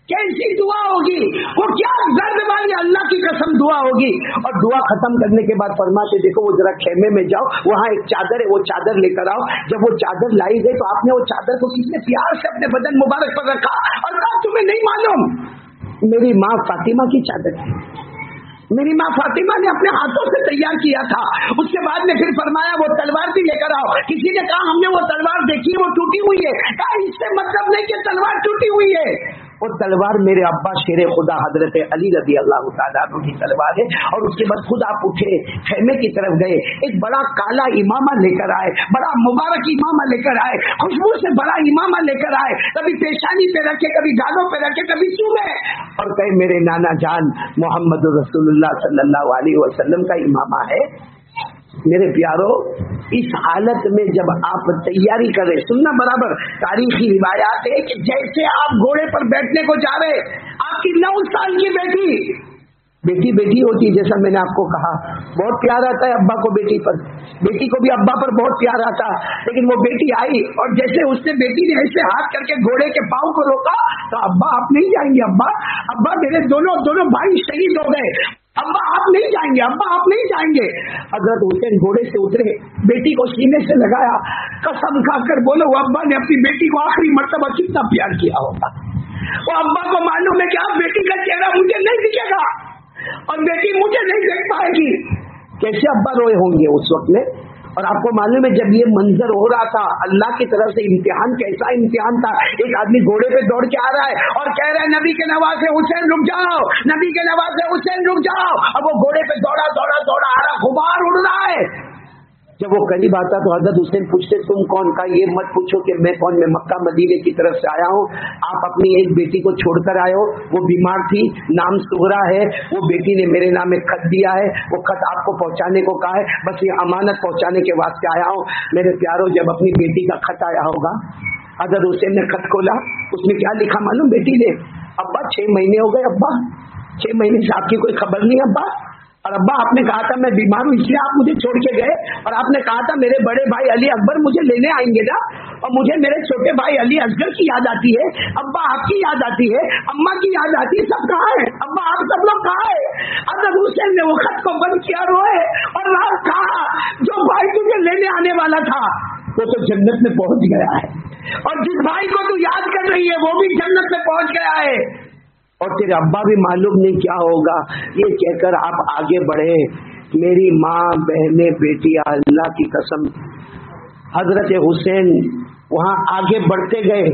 کیسی دعا ہوگی وہ، کیا درد والی اللہ کی قسم دعا ہوگی. اور دعا ختم کرنے کے بعد فرماتے دیکھو وہ ذرا خیمے میں جاؤ، وہاں ایک چادر ہے، وہ چادر لے کر آؤ. جب وہ چادر لائی گئی تو آپ نے وہ چادر کو کتنے پیار سے اپنے بدن مبارک پر رکھا، اور کہا تمہیں نہیں معلوم میری ماں فاطمہ کی چادر ہے، میری ماں فاطمہ نے اپنے ہاتھوں سے تیار کیا تھا. اس کے بعد میں پھر فرمایا وہ تلوار بھی لے کر آؤ. کسی نے کہا ہم نے وہ تلوار دیکھی وہ ٹوٹی ہوئی ہے، کہا اس سے مطلب نہیں کہ تلوار ٹوٹی ہوئی ہے. वो तलवार मेरे अब्बा शेरे खुदा हजरत अली रजी अल्लाह तआला अन्हु की तलवार है। और उसके बाद खुद आप उठे, खेमे की तरफ गए, एक बड़ा काला इमामा लेकर आए, बड़ा मुबारक इमामा लेकर आए, खुशबू से बड़ा इमामा लेकर आए, कभी पेशानी पे रखे, कभी गालों पे रखे, कभी चूमे, और कहे मेरे नाना जान मोहम्मद रसूलुल्लाह सल्लल्लाहु अलैहि वसल्लम का इमामा है। मेरे प्यारो, इस हालत में जब आप तैयारी करें, सुनना बराबर, तारीखी रिवायात है कि जैसे आप घोड़े पर बैठने को जा रहे, आपकी 9 साल की बेटी होती है, जैसा मैंने आपको कहा, बहुत प्यार आता है अब्बा को बेटी पर, बेटी को भी अब्बा पर बहुत प्यार आता, लेकिन वो बेटी आई और जैसे उसने बेटी ने ऐसे हाथ करके घोड़े के पाँव को रोका, तो अब्बा आप नहीं जाएंगे, अब्बा मेरे दोनों भाई शहीद हो गए, अब्बा आप नहीं जाएंगे, अब्बा आप नहीं जाएंगे। हजरत हुसैन घोड़े से उतरे, बेटी को सीने से लगाया, कसम खाकर बोलो वो अब्बा ने अपनी बेटी को आखिरी मर्तबा कितना प्यार किया होगा। वो अब्बा को मालूम है कि अब बेटी का चेहरा मुझे नहीं दिखेगा और बेटी मुझे नहीं देख पाएगी। कैसे अब्बा रोए होंगे उस वक्त में। और आपको मालूम है जब ये मंजर हो रहा था, अल्लाह की तरफ से इम्तिहान, कैसा इम्तिहान था। एक आदमी घोड़े पे दौड़ के आ रहा है और कह रहा है नबी के नवासे हुसैन रुक जाओ, नबी के नवासे हुसैन रुक जाओ। अब वो घोड़े पे दौड़ा आ रहा, गुबार उड़ रहा है। जब वो करीब आता तो हजरत हुसैन पूछते तुम कौन? का ये मत पूछो कि मैं कौन, मैं मक्का मदीने की तरफ से आया हूँ। आप अपनी एक बेटी को छोड़कर आए हो, वो बीमार थी, नाम सुगरा है, वो बेटी ने मेरे नाम एक खत दिया है, वो खत आपको पहुंचाने को कहा है, बस ये अमानत पहुंचाने के वास्ते आया हूँ। मेरे प्यारो, जब अपनी बेटी का खत आया होगा, हजरत हुसैन ने खत खोला, उसमें क्या लिखा मालूम? बेटी ने, अब्बा 6 महीने हो गए, अब्बा 6 महीने से आपकी कोई खबर नहीं अब्बा, और अब्बा आपने कहा था मैं बीमार हूँ इसलिए आप मुझे छोड़ के गए, और आपने कहा था मेरे बड़े भाई अली अकबर मुझे लेने आएंगे ना, और मुझे मेरे छोटे भाई अली असगर की याद आती है, अब्बा आपकी याद आती है, अम्मा की याद आती है, सब कहाँ है अब्बा, आप सब लोग कहाँ है? हजरत हुसैन ने वो खत को बंद किया, रोए और रात कहा जो भाई तुझे लेने आने वाला था वो तो जन्नत में पहुंच गया है, और जिस भाई को तू याद कर रही है वो भी जन्नत में पहुंच गया है, और तेरे अब्बा भी मालूम नहीं क्या होगा। ये कहकर आप आगे बढ़े। मेरी माँ, बहने, बेटियां, अल्लाह की कसम, हजरत हुसैन वहां आगे बढ़ते गए।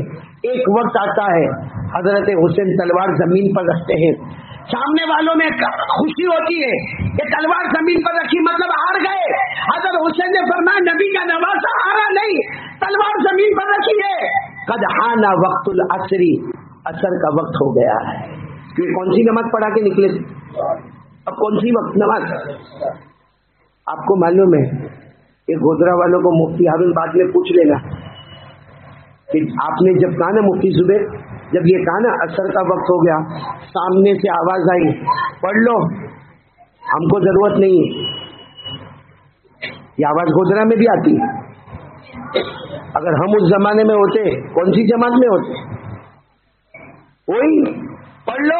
एक वक्त आता है हजरत हुसैन तलवार जमीन पर रखते हैं, सामने वालों में खुशी होती है कि तलवार जमीन पर रखी मतलब हार गए। हजरत हुसैन ने फरमाया नबी का नवासा हारा नहीं, तलवार जमीन पर रखी है। कद हाना वक्तुल असरी, असर का वक्त हो गया है। कौन सी नमाज पढ़ा के निकले थे? अब कौन सी वक्त नमाज? आपको मालूम है, ये गोधरा वालों को मुफ्ती हारून बाद में पूछ लेना कि आपने जब कहा ना मुफ्ती जुबैर, जब ये कहा ना असर का वक्त हो गया, सामने से आवाज आई पढ़ लो, हमको जरूरत नहीं है। ये आवाज गोधरा में भी आती है। अगर हम उस जमाने में होते, कौन सी जमात में होते? वही पढ़ लो,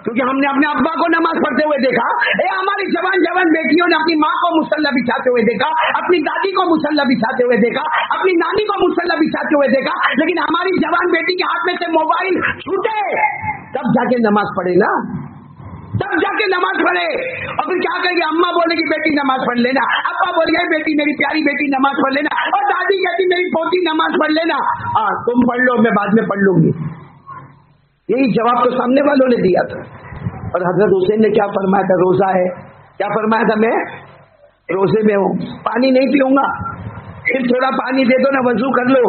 क्योंकि हमने अपने अब्बा को नमाज पढ़ते हुए देखा, हमारी जवान बेटियों ने अपनी माँ को मुसल्ला बिछाते हुए देखा, अपनी दादी को मुसल्ला बिछाते हुए देखा, अपनी नानी को मुसल्ला बिछाते हुए देखा, लेकिन हमारी जवान बेटी के हाथ में से मोबाइल छूटे तब जाके नमाज पढ़े ना, तब जाके नमाज पढ़े। और फिर क्या कहेगी? अम्मा बोलेगी बेटी नमाज पढ़ लेना, अब्बा बोलेगा बेटी मेरी प्यारी बेटी नमाज पढ़ लेना, और दादी कहती मेरी पोती नमाज पढ़ लेना। तुम पढ़ लो, मैं बाद में पढ़ लूंगी। यही जवाब तो सामने वालों ने दिया था। और हजरत हुसैन ने क्या फरमाया था? रोजा है, क्या फरमाया था? मैं रोजे में हूँ, पानी नहीं पीऊंगा, फिर थोड़ा पानी दे दो ना, वजू कर लो,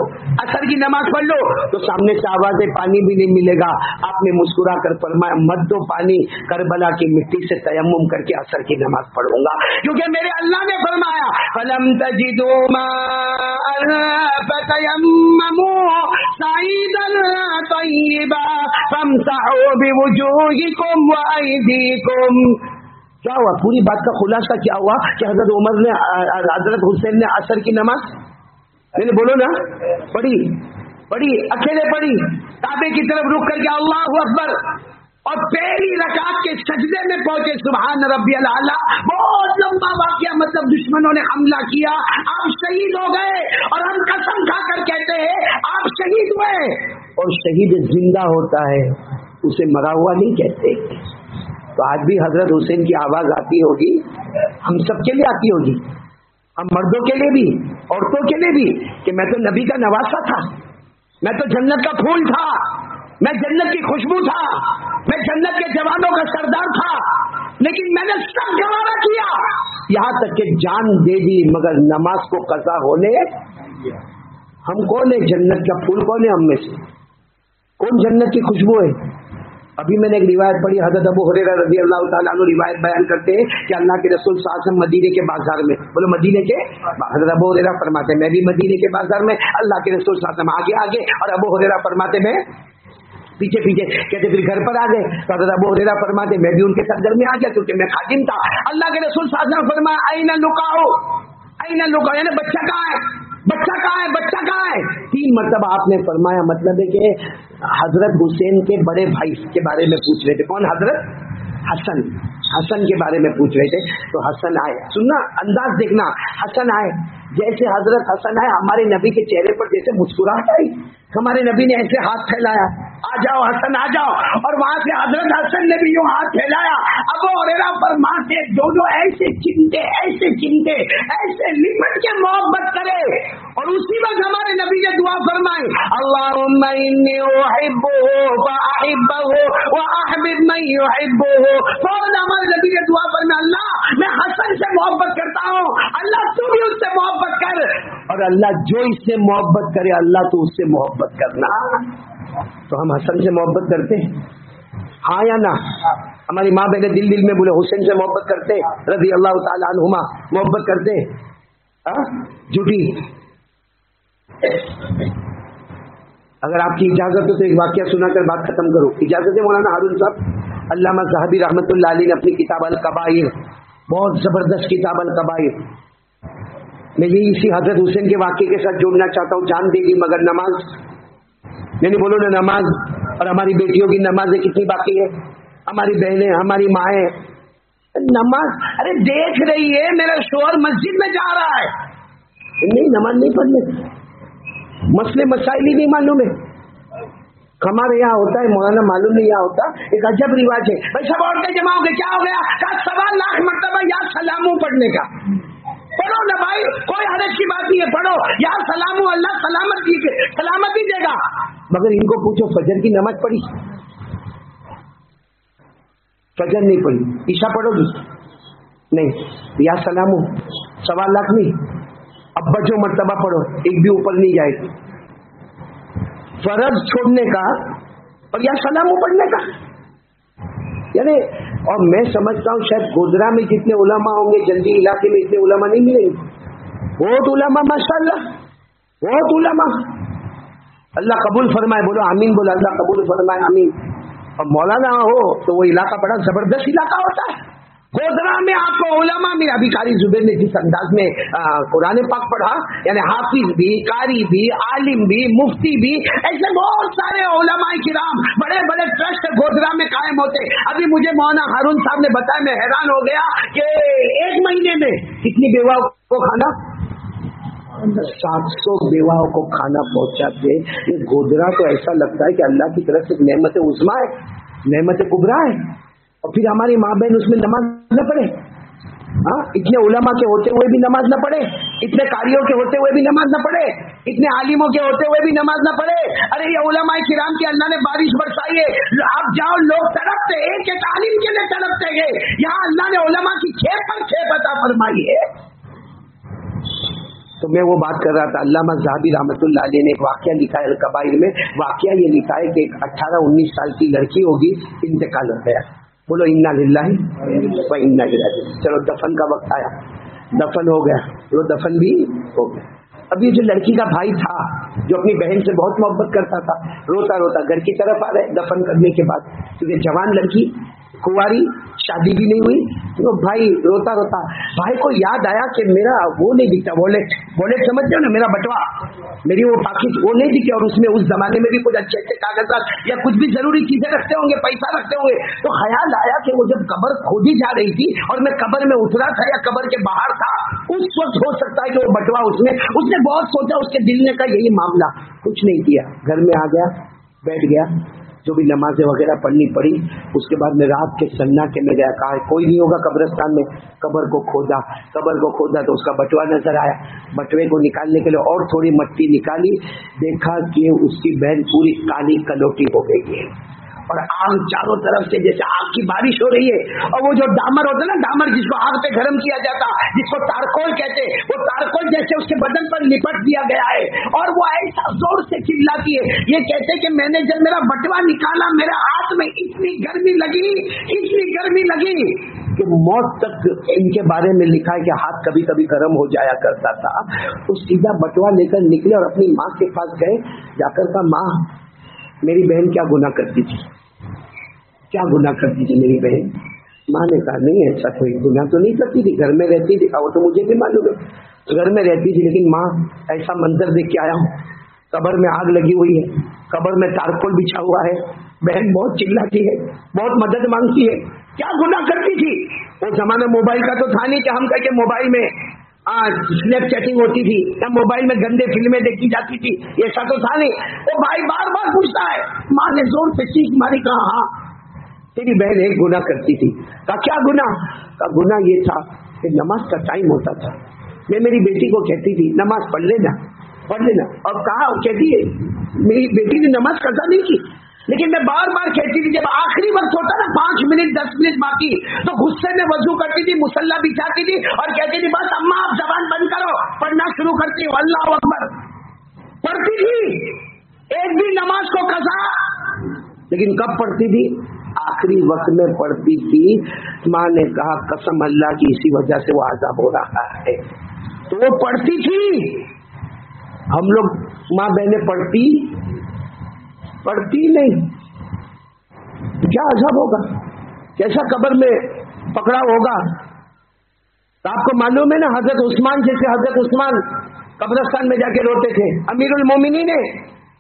असर की नमाज पढ़ लो। तो सामने से आवाज है पानी भी नहीं मिलेगा। आपने मुस्कुरा कर फरमाया मत दो पानी, करबला की मिट्टी से तयम्मुम करके असर की नमाज पढ़ूंगा, क्योंकि मेरे अल्लाह ने फरमाया फलम तजिदू माअन फतयम्ममू सईदन तय्यिबा फमसहू बिवुजूहिकुम व अयदीकुम। क्या हुआ? पूरी बात का खुलासा क्या हुआ कि हजरत उमर ने, हजरत हुसैन ने असर की नमाज मैंने बोलो ना पढ़ी, अकेले पढ़ी, काबे की तरफ रुक करके अल्लाहु अकबर, और पहली रकात के सजदे में पहुंचे, सुभान रब्बियल आला। बहुत लंबा वाकया, मतलब दुश्मनों ने हमला किया, आप शहीद हो गए, और हम कसम खाकर कहते हैं आप शहीद हुए। और शहीद जिंदा होता है, उसे मरा हुआ नहीं कहते। तो आज भी हजरत हुसैन की आवाज आती होगी, हम सबके लिए आती होगी, हम मर्दों के लिए भी, औरतों के लिए भी, कि मैं तो नबी का नवासा था, मैं तो जन्नत का फूल था, میں جنت کی خوشبو تھا، میں جنت کے جوانوں کا سردار تھا، لیکن میں نے سب گوارا کیا، یہاں تک کہ جان دے دی، مگر نماز کو قضا ہونے۔ ہم کون ہے؟ جنت کا پھول کون ہے؟ ہم میں سے کون جنت کی خوشبو ہے؟ ابھی میں نے ایک روایت پڑھی، حضرت ابو ہریرہ رضی اللہ تعالیٰ عنہ روایت بیان کرتے ہیں کہ اللہ کے رسول صلی اللہ علیہ وسلم مدینے کے بازار میں، بولو مدینے کے، حضرت ابو ہریرہ فرماتے ہیں میں بھی مدینے کے بازار میں، اللہ کے رسول صلی اللہ علیہ وسلم آگے آگے، اور ابو ہریرہ فرماتے میں پیچھے پیچھے، کہتے پھر گھر پر آ گئے تو حضرت ابو ہریرہ فرماتے میں بھی ان کے ساتھ گھر میں آ گیا کیونکہ میں خادم تھا۔ اللہ کے رسول صلی اللہ علیہ وسلم فرمایا اینَ لقاؤ، اینَ لقاؤ، یعنی بچہ کہاں ہے، بچہ کہاں ہے، بچہ کہاں ہے؟ 3 مرتبہ آپ نے فرمایا، مطلب ہے کہ حضرت حسین کے بڑے بھائی کے بارے میں پوچھ رہے تھے، کون؟ حضرت حسن کے بارے میں پوچھ رہے تھے، تو حسن آئے، سننا انداز دیکھنا، حسن آئے، جیسے حضرت حسن آئے ہمارے نبی کے چہرے پر جیسے مسکراہٹ آئی، ہمارے نبی نے ایسے ہاتھ پھیلایا، آ جاؤ حسن آ جاؤ، اور وہاں سے حضرت حسن نے بھی یوں ہاتھ پھیلایا۔ ابو ہریرہ فرماتے دونوں ایسے چمٹے ایسے لپٹ کے محبت کرے، اور اسی وقت ہمارے نبی نے دعا فرمائی، اللہم انی احبہ فاحبہ واحبب من یحبہ۔ فوراً ہمارے نبی نے دعا فرمائی، اللہ میں حسن سے محبت کرتا ہوں، اللہ تو بھی اس سے محبت کر، اور اللہ جو اس سے محبت کرے اللہ تو اس سے محبت کرنا۔ تو ہم حسن سے محبت کرتے ہیں، ہاں یا نہ؟ ہماری ماں بہنیں دل میں بولے حسین سے محبت کرتے، رضی اللہ تعالی عنہما محبت کرتے، جھوٹی۔ اگر آپ کی اجازت ہو تو ایک واقعہ سنا کر بات ختم کرو، اجازت ہے مولانا ہارون صاحب؟ علامہ ذہبی رحمۃ اللہ علیہ نے اپنی کتاب الکبائر، بہت زبردست کتاب الکبائر، میں یہی اسی حضرت حسین کے واقعے کے ساتھ جوڑنا چاہتا ہوں۔ جان دے گی مگر نماز، یعنی بولو نا نماز، اور ہماری بیٹیوں کی نمازیں کتنی باقی ہے، ہماری بہنیں، ہماری مائیں، نماز ارے دیکھ رہی ہے میرا شوہر مسجد میں جا رہا ہے، نہیں نماز نہیں پڑھنے، مسئلے مسائل ہی نہیں معلوم ہے۔ ہمارے یہاں ہوتا ہے مولانا، معلوم نہیں یہاں ہوتا، ایک عجب رواج ہے، بھائی سب عورتیں جمع ہو گئے، کیا ہو گیا؟ کہا 1.25 لاکھ مرتبہ یا سلاموں پڑھنے کا۔ پڑھو نا بھائی، کوئی حرج کی بات نہیں ہے، پڑھو یا سلام، اللہ سلامتی دے گا۔ مگر ان کو پوچھو فجر کی نماز پڑھی؟ فجر نہیں پڑھی، عشاء پڑھو گی؟ نہیں، یا سلام 1.25 لاکھ نہیں، اب بچو مرتبہ پڑھو، ایک بھی اوپر نہیں جائے گی۔ فرض چھوڑنے کا اور یا سلام پڑھنے کا، یعنی اور میں سمجھتا ہوں شاید گوجرا میں جتنے علماء ہوں گے جلدی علاقے میں اتنے علماء نہیں ملیں گے، بہت علماء ماشاءاللہ، بہت علماء، اللہ قبول فرمائے، بولو آمین، بولو اللہ قبول فرمائے آمین۔ اور مولانا ہو تو وہ علاقہ بڑا زبردست علاقہ ہوتا ہے۔ گودرا میں آپ کو علماء میں، ابھی قاری زبیر نے جس انداز میں قرآن پاک پڑھا، یعنی حافظ بھی، قاری بھی، عالم بھی، مفتی بھی، ایسے بہت سارے علماء کرام، بڑے بڑے ٹرسٹ گودرا میں قائم ہوتے۔ ابھی مجھے مولانا ہارون صاحب نے بتایا، میں حیران ہو گیا کہ 1 مہینے میں کتنی بیواؤں کو کھانا، 700 بیواؤں کو کھانا پہنچاتے۔ یہ گودرا تو ایسا لگتا ہے کہ اللہ کی طرف سے نعمت عظمیٰ ہے، نعمت کبریٰ ہے، اور پھر ہماری ماں بہن اس میں نماز نہ پڑھے، ہاں اتنے علماء کے ہوتے ہوئے بھی نماز نہ پڑھے، اتنے قاریوں کے ہوتے ہوئے بھی نماز نہ پڑھے، اتنے عالموں کے ہوتے ہوئے بھی نماز نہ پڑھے۔ ارے یہ علماء کرام کی اللہ نے بارش برسائی ہے، آپ جاؤ لوگ تڑپتے، ایک عالم کے لیے تڑپتے گئے، یہاں اللہ نے علماء کی کھیپ پر کھیپ عطا فرمائی ہے۔ تو میں وہ بات کر رہا تھا، علامہ ذہبی رحمۃ اللہ علیہ نے ایک واقعہ لکھا ہے الکبائر میں، واقعہ یہ لکھا ہے کہ ایک 18-19 سال کی لڑکی ہوگی، انتقال ہو گیا، بولو انا للہ و انا الیہ راجعون۔ چلو دفن کا وقت آیا، دفن ہو گیا، وہ دفن بھی ہو گیا۔ اب یہ جو لڑکی کا بھائی تھا جو اپنی بہن سے بہت محبت کرتا تھا، روتا روتا گھر کی طرف آ رہے دفن کرنے کے بعد، کیونکہ جوان لڑکی، کنواری، شادی بھی نہیں ہوئی، تو بھائی روتا روتا، بھائی کو یاد آیا کہ میرا وہ نہیں دکھتا، ولیٹ سمجھتے ہو نا، میرا بٹوا، میری وہ پاکٹ وہ نہیں دکھے، اور اس میں اس زمانے میں بھی کچھ اچھے اچھے کاغذات یا کچھ بھی ضروری چیزیں رکھتے ہوں گے، پیسہ رکھتے ہوں گے۔ تو خیال آیا کہ وہ جب قبر کھودی جا رہی تھی اور میں قبر میں اترا تھا یا قبر کے باہر تھا، اس وقت ہو سکتا ہے کہ وہ بٹوا اس نے بہت سوچا، اس کے دل نے کہا یہی معاملہ، کچھ نہیں کیا، گھر میں آ گیا، بیٹھ گیا، जो भी नमाजें वगैरह पढ़नी पड़ी। उसके बाद में रात के सन्नाटे में गया, कहा कोई नहीं होगा कब्रिस्तान में। कब्र को खोदा तो उसका बटुआ नजर आया। बटुए को निकालने के लिए और थोड़ी मट्टी निकाली, देखा कि उसकी बहन पूरी काली कलोटी हो गई है और आग चारों तरफ से जैसे आग की बारिश हो रही है। और वो जो डामर होता है ना, डामर जिसको आग पे गर्म किया जाता, जिसको तारकोल कहते, वो तारकोल जैसे उसके बदन पर लिपट दिया गया है। और वो ऐसा जोर से चिल्लाती है, ये कहते कि मैंने जब मेरा बटुआ निकाला मेरे हाथ में इतनी गर्मी लगी कि मौत तक इनके बारे में लिखा है कि हाथ कभी कभी गर्म हो जाया करता था। तो सीधा बटुआ लेकर निकले और अपनी माँ के पास गए। जाकर कहा, माँ मेरी बहन क्या गुनाह करती थी मेरी बहन? माँ ने कहा, नहीं ऐसा कोई गुनाह तो नहीं करती थी, घर में रहती थी। वो तो मुझे भी मालूम है, घर में रहती थी, लेकिन माँ ऐसा मंजर देख के आया हूँ, कब्र में आग लगी हुई है, कब्र में तारकोल बिछा हुआ है, बहन बहुत चिल्लाती है, बहुत मदद मांगती है। क्या गुनाह करती थी? वो जमाना मोबाइल का तो था नहीं कि हम कह के मोबाइल में स्नैप चैटिंग होती थी या मोबाइल में गंदे फिल्में देखी जाती थी, ऐसा तो था नहीं। वो भाई बार बार पूछता है। माँ ने जोर से चीख मारी, कहा हाँ तेरी बहन एक गुनाह करती थी। कहा क्या गुनाह? का गुनाह ये था कि नमाज का टाइम होता था, मैं मेरी बेटी को कहती थी नमाज पढ़ लेना। और कहा कहती है मेरी बेटी ने नमाज कज़ा नहीं की, लेकिन मैं बार बार कहती थी, जब आखिरी वक्त होता ना 5 मिनट 10 मिनट बाकी, तो गुस्से में वजू करती थी, मुसल्ला बिछाती थी और कहती थी बस अम्मा आप जबान बंद करो, पढ़ना शुरू करती हूँ, अल्लाह अकबर। पढ़ती थी, एक भी नमाज को कज़ा, लेकिन कब पढ़ती थी? आखिरी वक्त में पढ़ती थी। माँ ने कहा कसम अल्लाह की, इसी वजह से वो आज़ाब हो रहा है। तो वो पढ़ती थी। हम लोग माँ बहनें पढ़ती नहीं, क्या अज़ाब होगा, कैसा कब्र में पकड़ा होगा। तो आपको मालूम है ना, हजरत उस्मान कब्रिस्तान में जाके रोते थे। अमीरुल मोमिनीन ने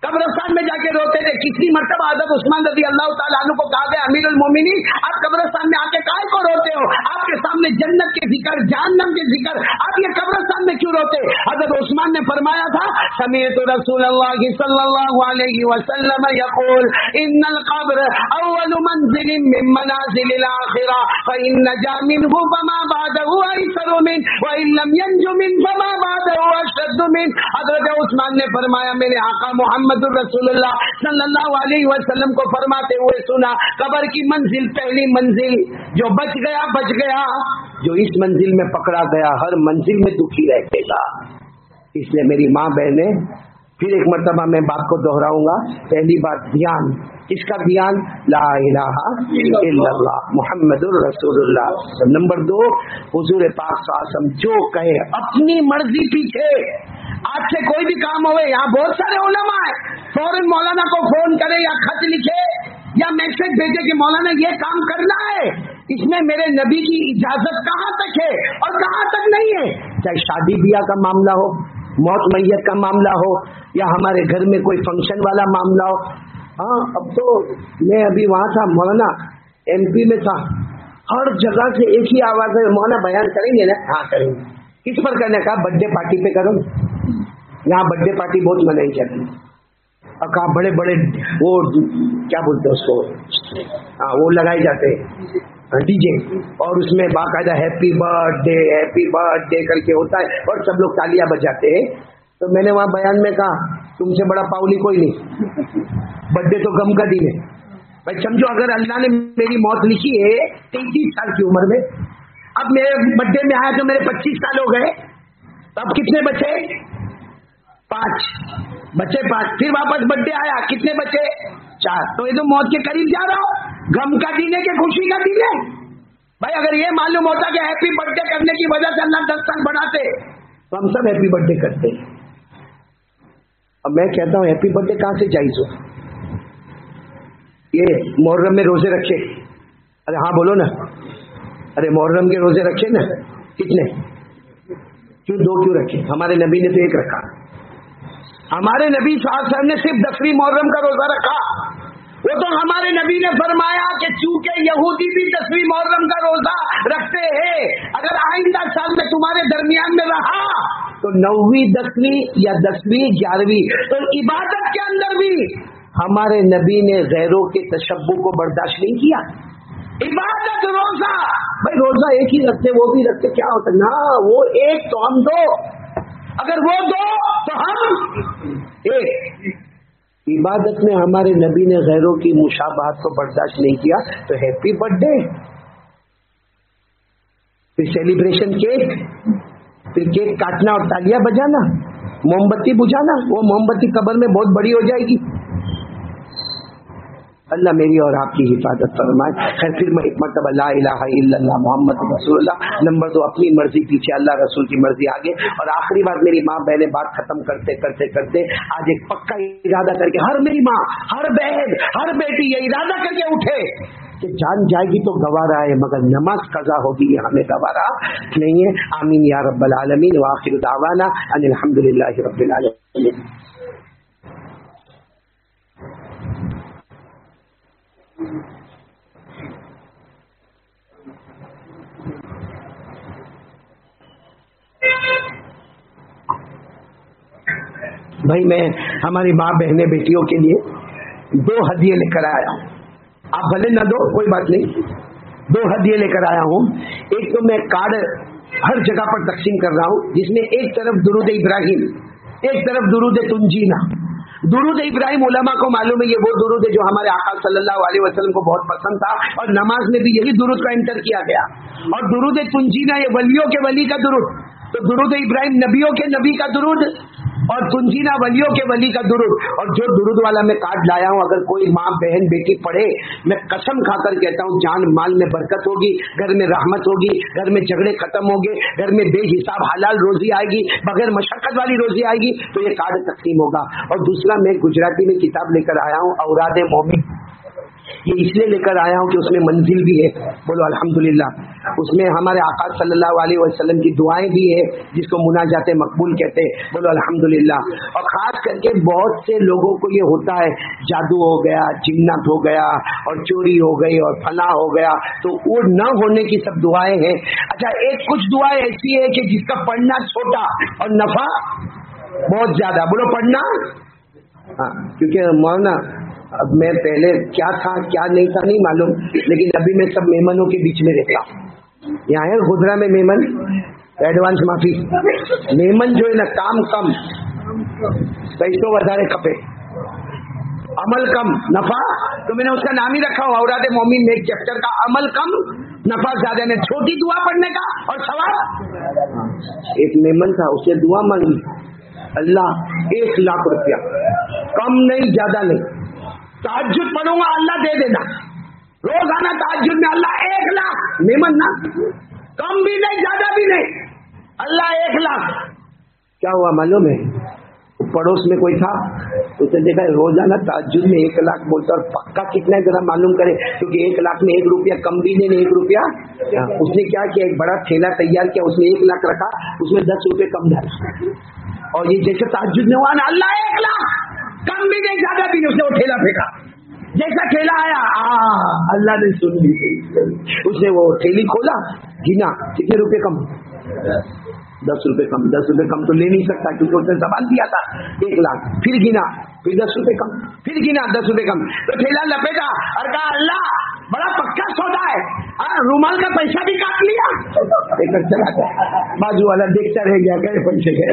कब्रिस्तान में जाके रोते थे। कितनी मर्तबा हजरत उस्मान रज़ी अल्लाह ताला अन्हु को कहा गया, अमीरुल मोमिनीन आप कब्रिस्तान में आके काहे को रोते हो? आपके सामने जन्नत के जिक्र, जहन्नम के जिक्र, आप ये कब्रिस्तान में क्यों रोते? हजरत उस्मान ने फरमाया था, समीअतु रसूलल्लाह सल्लल्लाहु अलैहि वसल्लम यक़ूल इन्नल क़ब्र अव्वलु मंज़िलिन मिन मनाज़िलिल आखिरह फ़इन नजा मिनहु फमा बअदहु अयसरु मिन व इन लम यंजु मिन फमा बअदहु अशद्दु मिन। हजरत उस्मान ने फरमाया, मेरे आका मोहम्मद रसूलुल्लाह सल्लल्लाहु अलैहि वसल्लम को फरमाते हुए सुना, कब्र की मंजिल पहली मंजिल, जो बच गया, जो इस मंजिल में पकड़ा गया हर मंजिल में दुखी रहेगा। इसलिए मेरी माँ बहने, फिर एक मर्तबा मैं बात को दोहराऊंगा। पहली बात ध्यान, इसका ध्यान ला इलाहा इल्लल्लाह मुहम्मदुर रसूलुल्लाह। नंबर 2 हुजूर पाक सल्लल्लाहु अलैहि वसल्लम जो कहे अपनी मर्जी पीछे। आज से कोई भी काम होवे, यहाँ बहुत सारे उलमा है, फौरन मौलाना को फोन करे या खत लिखे या मैसेज भेजे कि मौलाना ये काम करना है, इसमें मेरे नबी की इजाजत कहाँ तक है और कहाँ तक नहीं है। चाहे शादी ब्याह का मामला हो, मौत मैयत का मामला हो, या हमारे घर में कोई फंक्शन वाला मामला हो। हाँ, अब तो मैं अभी वहाँ था मौलाना, MP में था, हर जगह से एक ही आवाज है, मौलाना बयान करेंगे ना? हाँ करेंगे। किस पर करने का? बर्थडे पार्टी पे करो। यहाँ बर्थडे पार्टी बहुत मनाई जाती है। और कहा बड़े बड़े वो क्या बोलते हैं उसको, वो लगाए जाते हैं डीजे, और उसमें बाकायदा हैप्पी बर्थडे करके होता है और सब लोग तालियां बजाते हैं। तो मैंने वहाँ बयान में कहा, तुमसे बड़ा पाउली कोई नहीं, बर्थडे तो गम का दिन है भाई। समझो अगर अल्लाह ने मेरी मौत लिखी है 33 साल की उम्र में, अब मेरे बर्थडे में आया तो मेरे 25 साल हो गए, तो अब कितने बचे? 5 बचे। फिर वापस बर्थडे आया, कितने बचे? 4। तो ये तो मौत के करीब जा रहा हो। गम का दिन है कि खुशी का दिन है? भाई अगर ये मालूम होता कि हैप्पी बर्थडे करने की वजह से अल्लाह 10 साल बढ़ाते, तो हम सब हैप्पी बर्थडे करते। अब मैं कहता हूँ हैप्पी बर्थडे कहाँ से जायज हो? ये मुहर्रम में रोजे रखे, अरे हाँ बोलो ना, अरे मुहर्रम के रोजे रखे ना, कितने? क्यों 2 क्यों रखे? हमारे नबी ने तो 1 रखा। हमारे नबी सल्लल्लाहु अलैहि वसल्लम ने सिर्फ 10वीं मुहर्रम का रोजा रखा। वो तो हमारे नबी ने फरमाया कि चूंकि यहूदी भी 10वीं मुहर्रम का रोजा रखते हैं, अगर आइंदा साल में तुम्हारे दरमियान में रहा तो 9वीं 10वीं या 10वीं 11वीं, तो इबादत के अंदर भी हमारे नबी ने गैरों के तशब्बुह को बर्दाश्त नहीं किया। इबादत रोजा, भाई रोजा एक ही रखते वो भी रखते, क्या होता ना, वो एक तो हम दो, अगर वो दो तो हम एक। इबादत में हमारे नबी ने गैरों की मुशाबहत को बर्दाश्त नहीं किया तो हैप्पी बर्थडे, फिर सेलिब्रेशन केक, फिर केक काटना और तालियां बजाना, मोमबत्ती बुझाना, वो मोमबत्ती कब्र में बहुत बड़ी हो जाएगी। अल्लाह मेरी और आपकी हिफाजत फरमाए। खैर फिर मैं एक मरतबा ला इलाहा इल्लल्लाह मुहम्मद रसूलुल्लाह, नंबर 2 अपनी मर्जी पीछे अल्लाह रसूल की मर्जी आगे। और आखिरी बात, मेरी माँ बहने बात खत्म करते करते करते आज एक पक्का इरादा करके, हर मेरी माँ, हर बहन, हर बेटी ये इरादा करके उठे कि जान जाएगी तो गवारा है मगर नमाज कज़ा होगी ये हमें गवारा नहीं है। आमीन या रब्बल आलमीन। व आखिरु दावाना अनिल हम्दुलिल्लाहि रब्बिल आलमीन। भाई मैं हमारी माँ बहने बेटियों के लिए 2 हदिये लेकर आया हूँ। आप भले न दो कोई बात नहीं, 2 हदिये लेकर आया हूँ। एक तो मैं कार्ड हर जगह पर तकसीम कर रहा हूँ जिसमें एक तरफ दुरूद इब्राहिम, एक तरफ दुरूद तुंजीना। दुरूद इब्राहिम उलमा को मालूम है ये वो दुरूद है जो हमारे आका सल्लल्लाहु अलैहि वसल्लम को बहुत पसंद था और नमाज में भी यही दुरूद का एंटर किया गया। और दुरूद तुंजीना ये वलियों के वली का दुरूद, तो दुरूद इब्राहिम नबियों के नबी का दुरूद और तुंजीना वलियों के वली का दुरूद। और जो दुरूद वाला मैं कार्ड लाया हूँ, अगर कोई माँ बहन बेटी पढ़े, मैं कसम खाकर कहता हूँ जान माल में बरकत होगी, घर में रहमत होगी, घर में झगड़े खत्म होंगे, घर में बेहिसाब हलाल रोजी आएगी, बगैर मशक्कत वाली रोजी आएगी। तो ये कार्ड तकसीम होगा। और दूसरा मैं गुजराती में किताब लेकर आया हूँ औराद मोमिन। ये इसलिए लेकर आया हूँ कि उसमें मंजिल भी है, बोलो अल्हम्दुलिल्लाह। उसमें हमारे आका सल्लल्लाहु अलैहि वसल्लम की दुआएं भी है जिसको मुनाजाते मकबूल कहते हैं, बोलो अल्हम्दुलिल्लाह। और खास करके बहुत से लोगों को ये होता है जादू हो गया, जिन्नत हो गया और चोरी हो गई और फला हो गया, तो वो न होने की सब दुआएं हैं। अच्छा, एक कुछ दुआएं ऐसी है कि जिसका पढ़ना छोटा और नफा बहुत ज्यादा, बोलो पढ़ना। हाँ, क्योंकि मौलाना अब मैं पहले क्या था क्या नहीं था नहीं मालूम, लेकिन अभी मैं सब मेहमानों के बीच में रहता हूँ। यहाँ है गोधरा में मेहमान, एडवांस माफी, मेहमान जो है ना काम कम, पैसों वधारे खपे, अमल कम नफा, तो मैंने उसका नाम ही रखा हुआ औराद मोमिन में एक चैप्टर का, अमल कम नफा ज्यादा ने, छोटी दुआ पढ़ने का और सवाब। एक मेहमान था, उसने दुआ मांगी, अल्लाह 1 लाख रुपया, कम नहीं ज्यादा नहीं, तहज्जुद पढ़ूंगा अल्लाह दे देना, रोजाना तहज्जुद में अल्लाह 1 लाख, मेमन ना, कम भी नहीं ज्यादा भी नहीं, अल्लाह 1 लाख। क्या हुआ मालूम है, पड़ोस में कोई था, उसने देखा रोजाना तहज्जुद में 1 लाख बोलता, और पक्का कितना जरा मालूम करे, क्योंकि 1 लाख में 1 रुपया कम भी नहीं, 1 रुपया। उसने क्या किया, एक बड़ा ठेला तैयार किया, उसने 1 लाख रखा, उसमें 10 रुपए कम डाला, और ये जैसे तहज्जुद में हुआ ना, अल्लाह 1 लाख, कम भी नहीं ज्यादा भी नहीं, उसने वो ठेला फेंका, जैसा ठेला आया अल्लाह ने सुन ली। उसने वो ठेली खोला, गिना कितने रुपए कम, 10 रुपए कम। 10 रुपए कम तो ले नहीं सकता क्योंकि उसने सवाल दिया था 1 लाख, फिर गिना, फिर 10 रुपए कम, फिर गिना 10 रुपए कम, तो ठेला लपेटा और कहा अल्लाह बड़ा पक्का सौदा है, रुमाल का पैसा भी काट लिया, लेकर चला गया, बाजू वाला देखता रह गया, गए पैसे गए।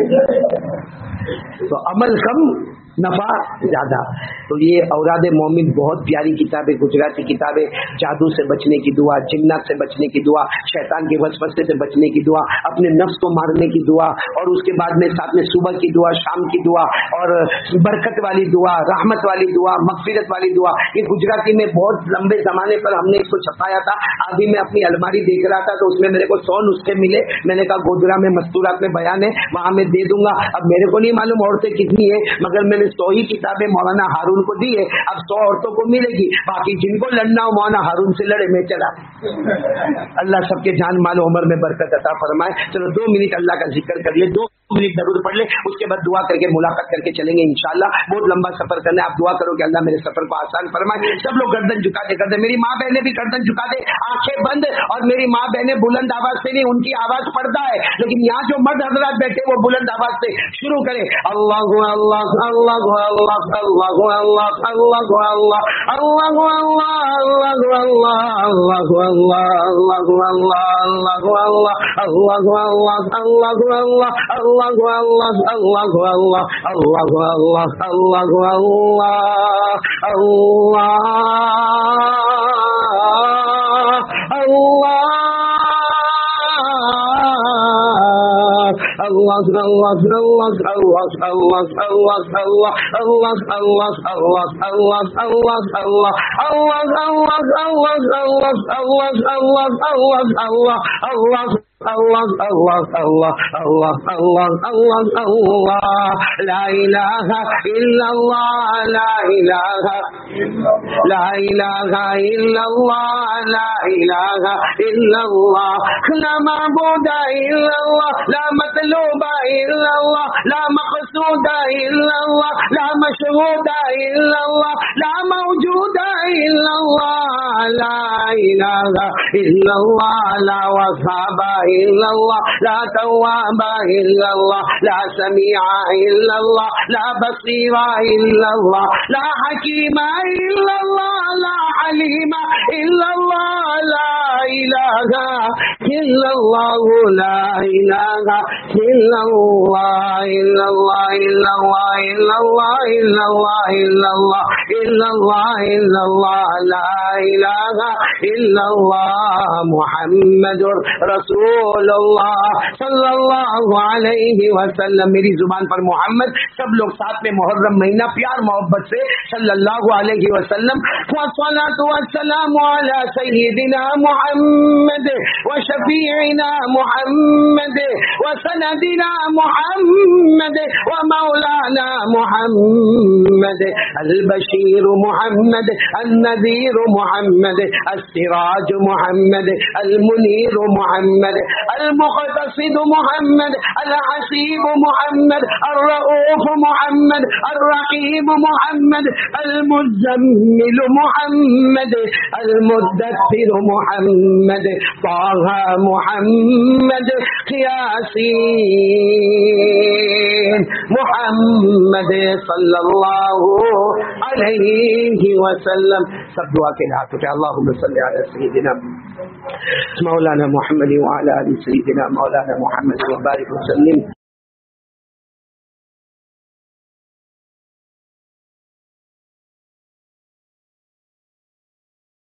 तो अमल कम नफा ज्यादा। तो ये औराद मोमिन बहुत प्यारी किताब है, गुजराती किताब है। जादू से बचने की दुआ, जिन्नात से बचने की दुआ, शैतान के वसवसे से बचने की दुआ, अपने नफ्स को मारने की दुआ, और उसके बाद में साथ में सुबह की दुआ, शाम की दुआ, और बरकत वाली दुआ, रहमत वाली दुआ, मगफिरत वाली दुआ। ये गुजराती में बहुत लंबे जमाने पर हमने इसको छपाया था। अभी मैं अपनी अलमारी देख रहा था तो उसमें मेरे को 100 नुस्खे मिले, मैंने कहा गोधरा में मस्तूरात में बयान है, वहां मैं दे दूंगा। अब मेरे को नहीं मालूम औरतें कितनी है, मगर मैंने 100 ही किताबें मौलाना हारून को दी है, अब 100 औरतों को मिलेगी, बाकी जिनको लड़ना हो मौलाना हारून से लड़े, मैं चला। अल्लाह सबके जान माल उम्र में बरकत अता फरमाए। चलो 2 मिनट अल्लाह का जिक्र कर ले, 2 मिनट दरूद पढ़ ले, उसके बाद दुआ करके मुलाकात करके चलेंगे इंशाल्लाह। बहुत लंबा सफर करना है, आप दुआ करो कि अल्लाह मेरे सफर को आसान फरमाए। सब लोग गर्दन झुका दे, मेरी माँ बहने भी गर्दन झुका दे, आंखें बंद। और मेरी माँ बहने बुलंद आवाज से नहीं, उनकी आवाज पड़ता है, लेकिन यहाँ जो मर्द हजरात बैठे वो बुलंद आवाज से शुरू करे, अल्लाह अल्लाह अल्लाह لا إله إلا الله لا إله لا إله إلا الله لا إله إلا الله لا معبود إلا الله لا مطلوب إلا الله لا مقصود إلا الله لا مشهود إلا الله لا موجود إلا الله لا إله إلا الله لا وهاب إلا الله لا تواب إلا الله لا سميع إلا الله لا بصير إلا الله لا حكيم إلا الله لا عليم إلا الله لا إله إلا الله لا إله إلا الله إلا الله إلا الله إلا الله إلا الله إلا الله إلا الله إلا الله لا إله إلا الله محمد رسول اللہ صلی اللہ علیہ وسلم. میری زبان پر محمد، سب لوگ ساتھ میں محرم مہینہ پیار محبت سے صلی اللہ علیہ وسلم. والصلاة والسلام على سيدنا محمد وشفيعنا محمد وسندنا محمد ومولانا محمد البشير محمد النذير محمد السراج محمد المنير محمد المقتصد محمد الحسيب محمد الرؤوف محمد الرقيب محمد المزمل محمد المدثر محمد طه محمد ياسين محمد صلی اللہ علیہ وسلم. سب دعا کے ہاتھ اٹھے. اللہم صلی علی سیدنا مولانا محمد وعلى آل سيدنا مولانا محمد وبارك وسلم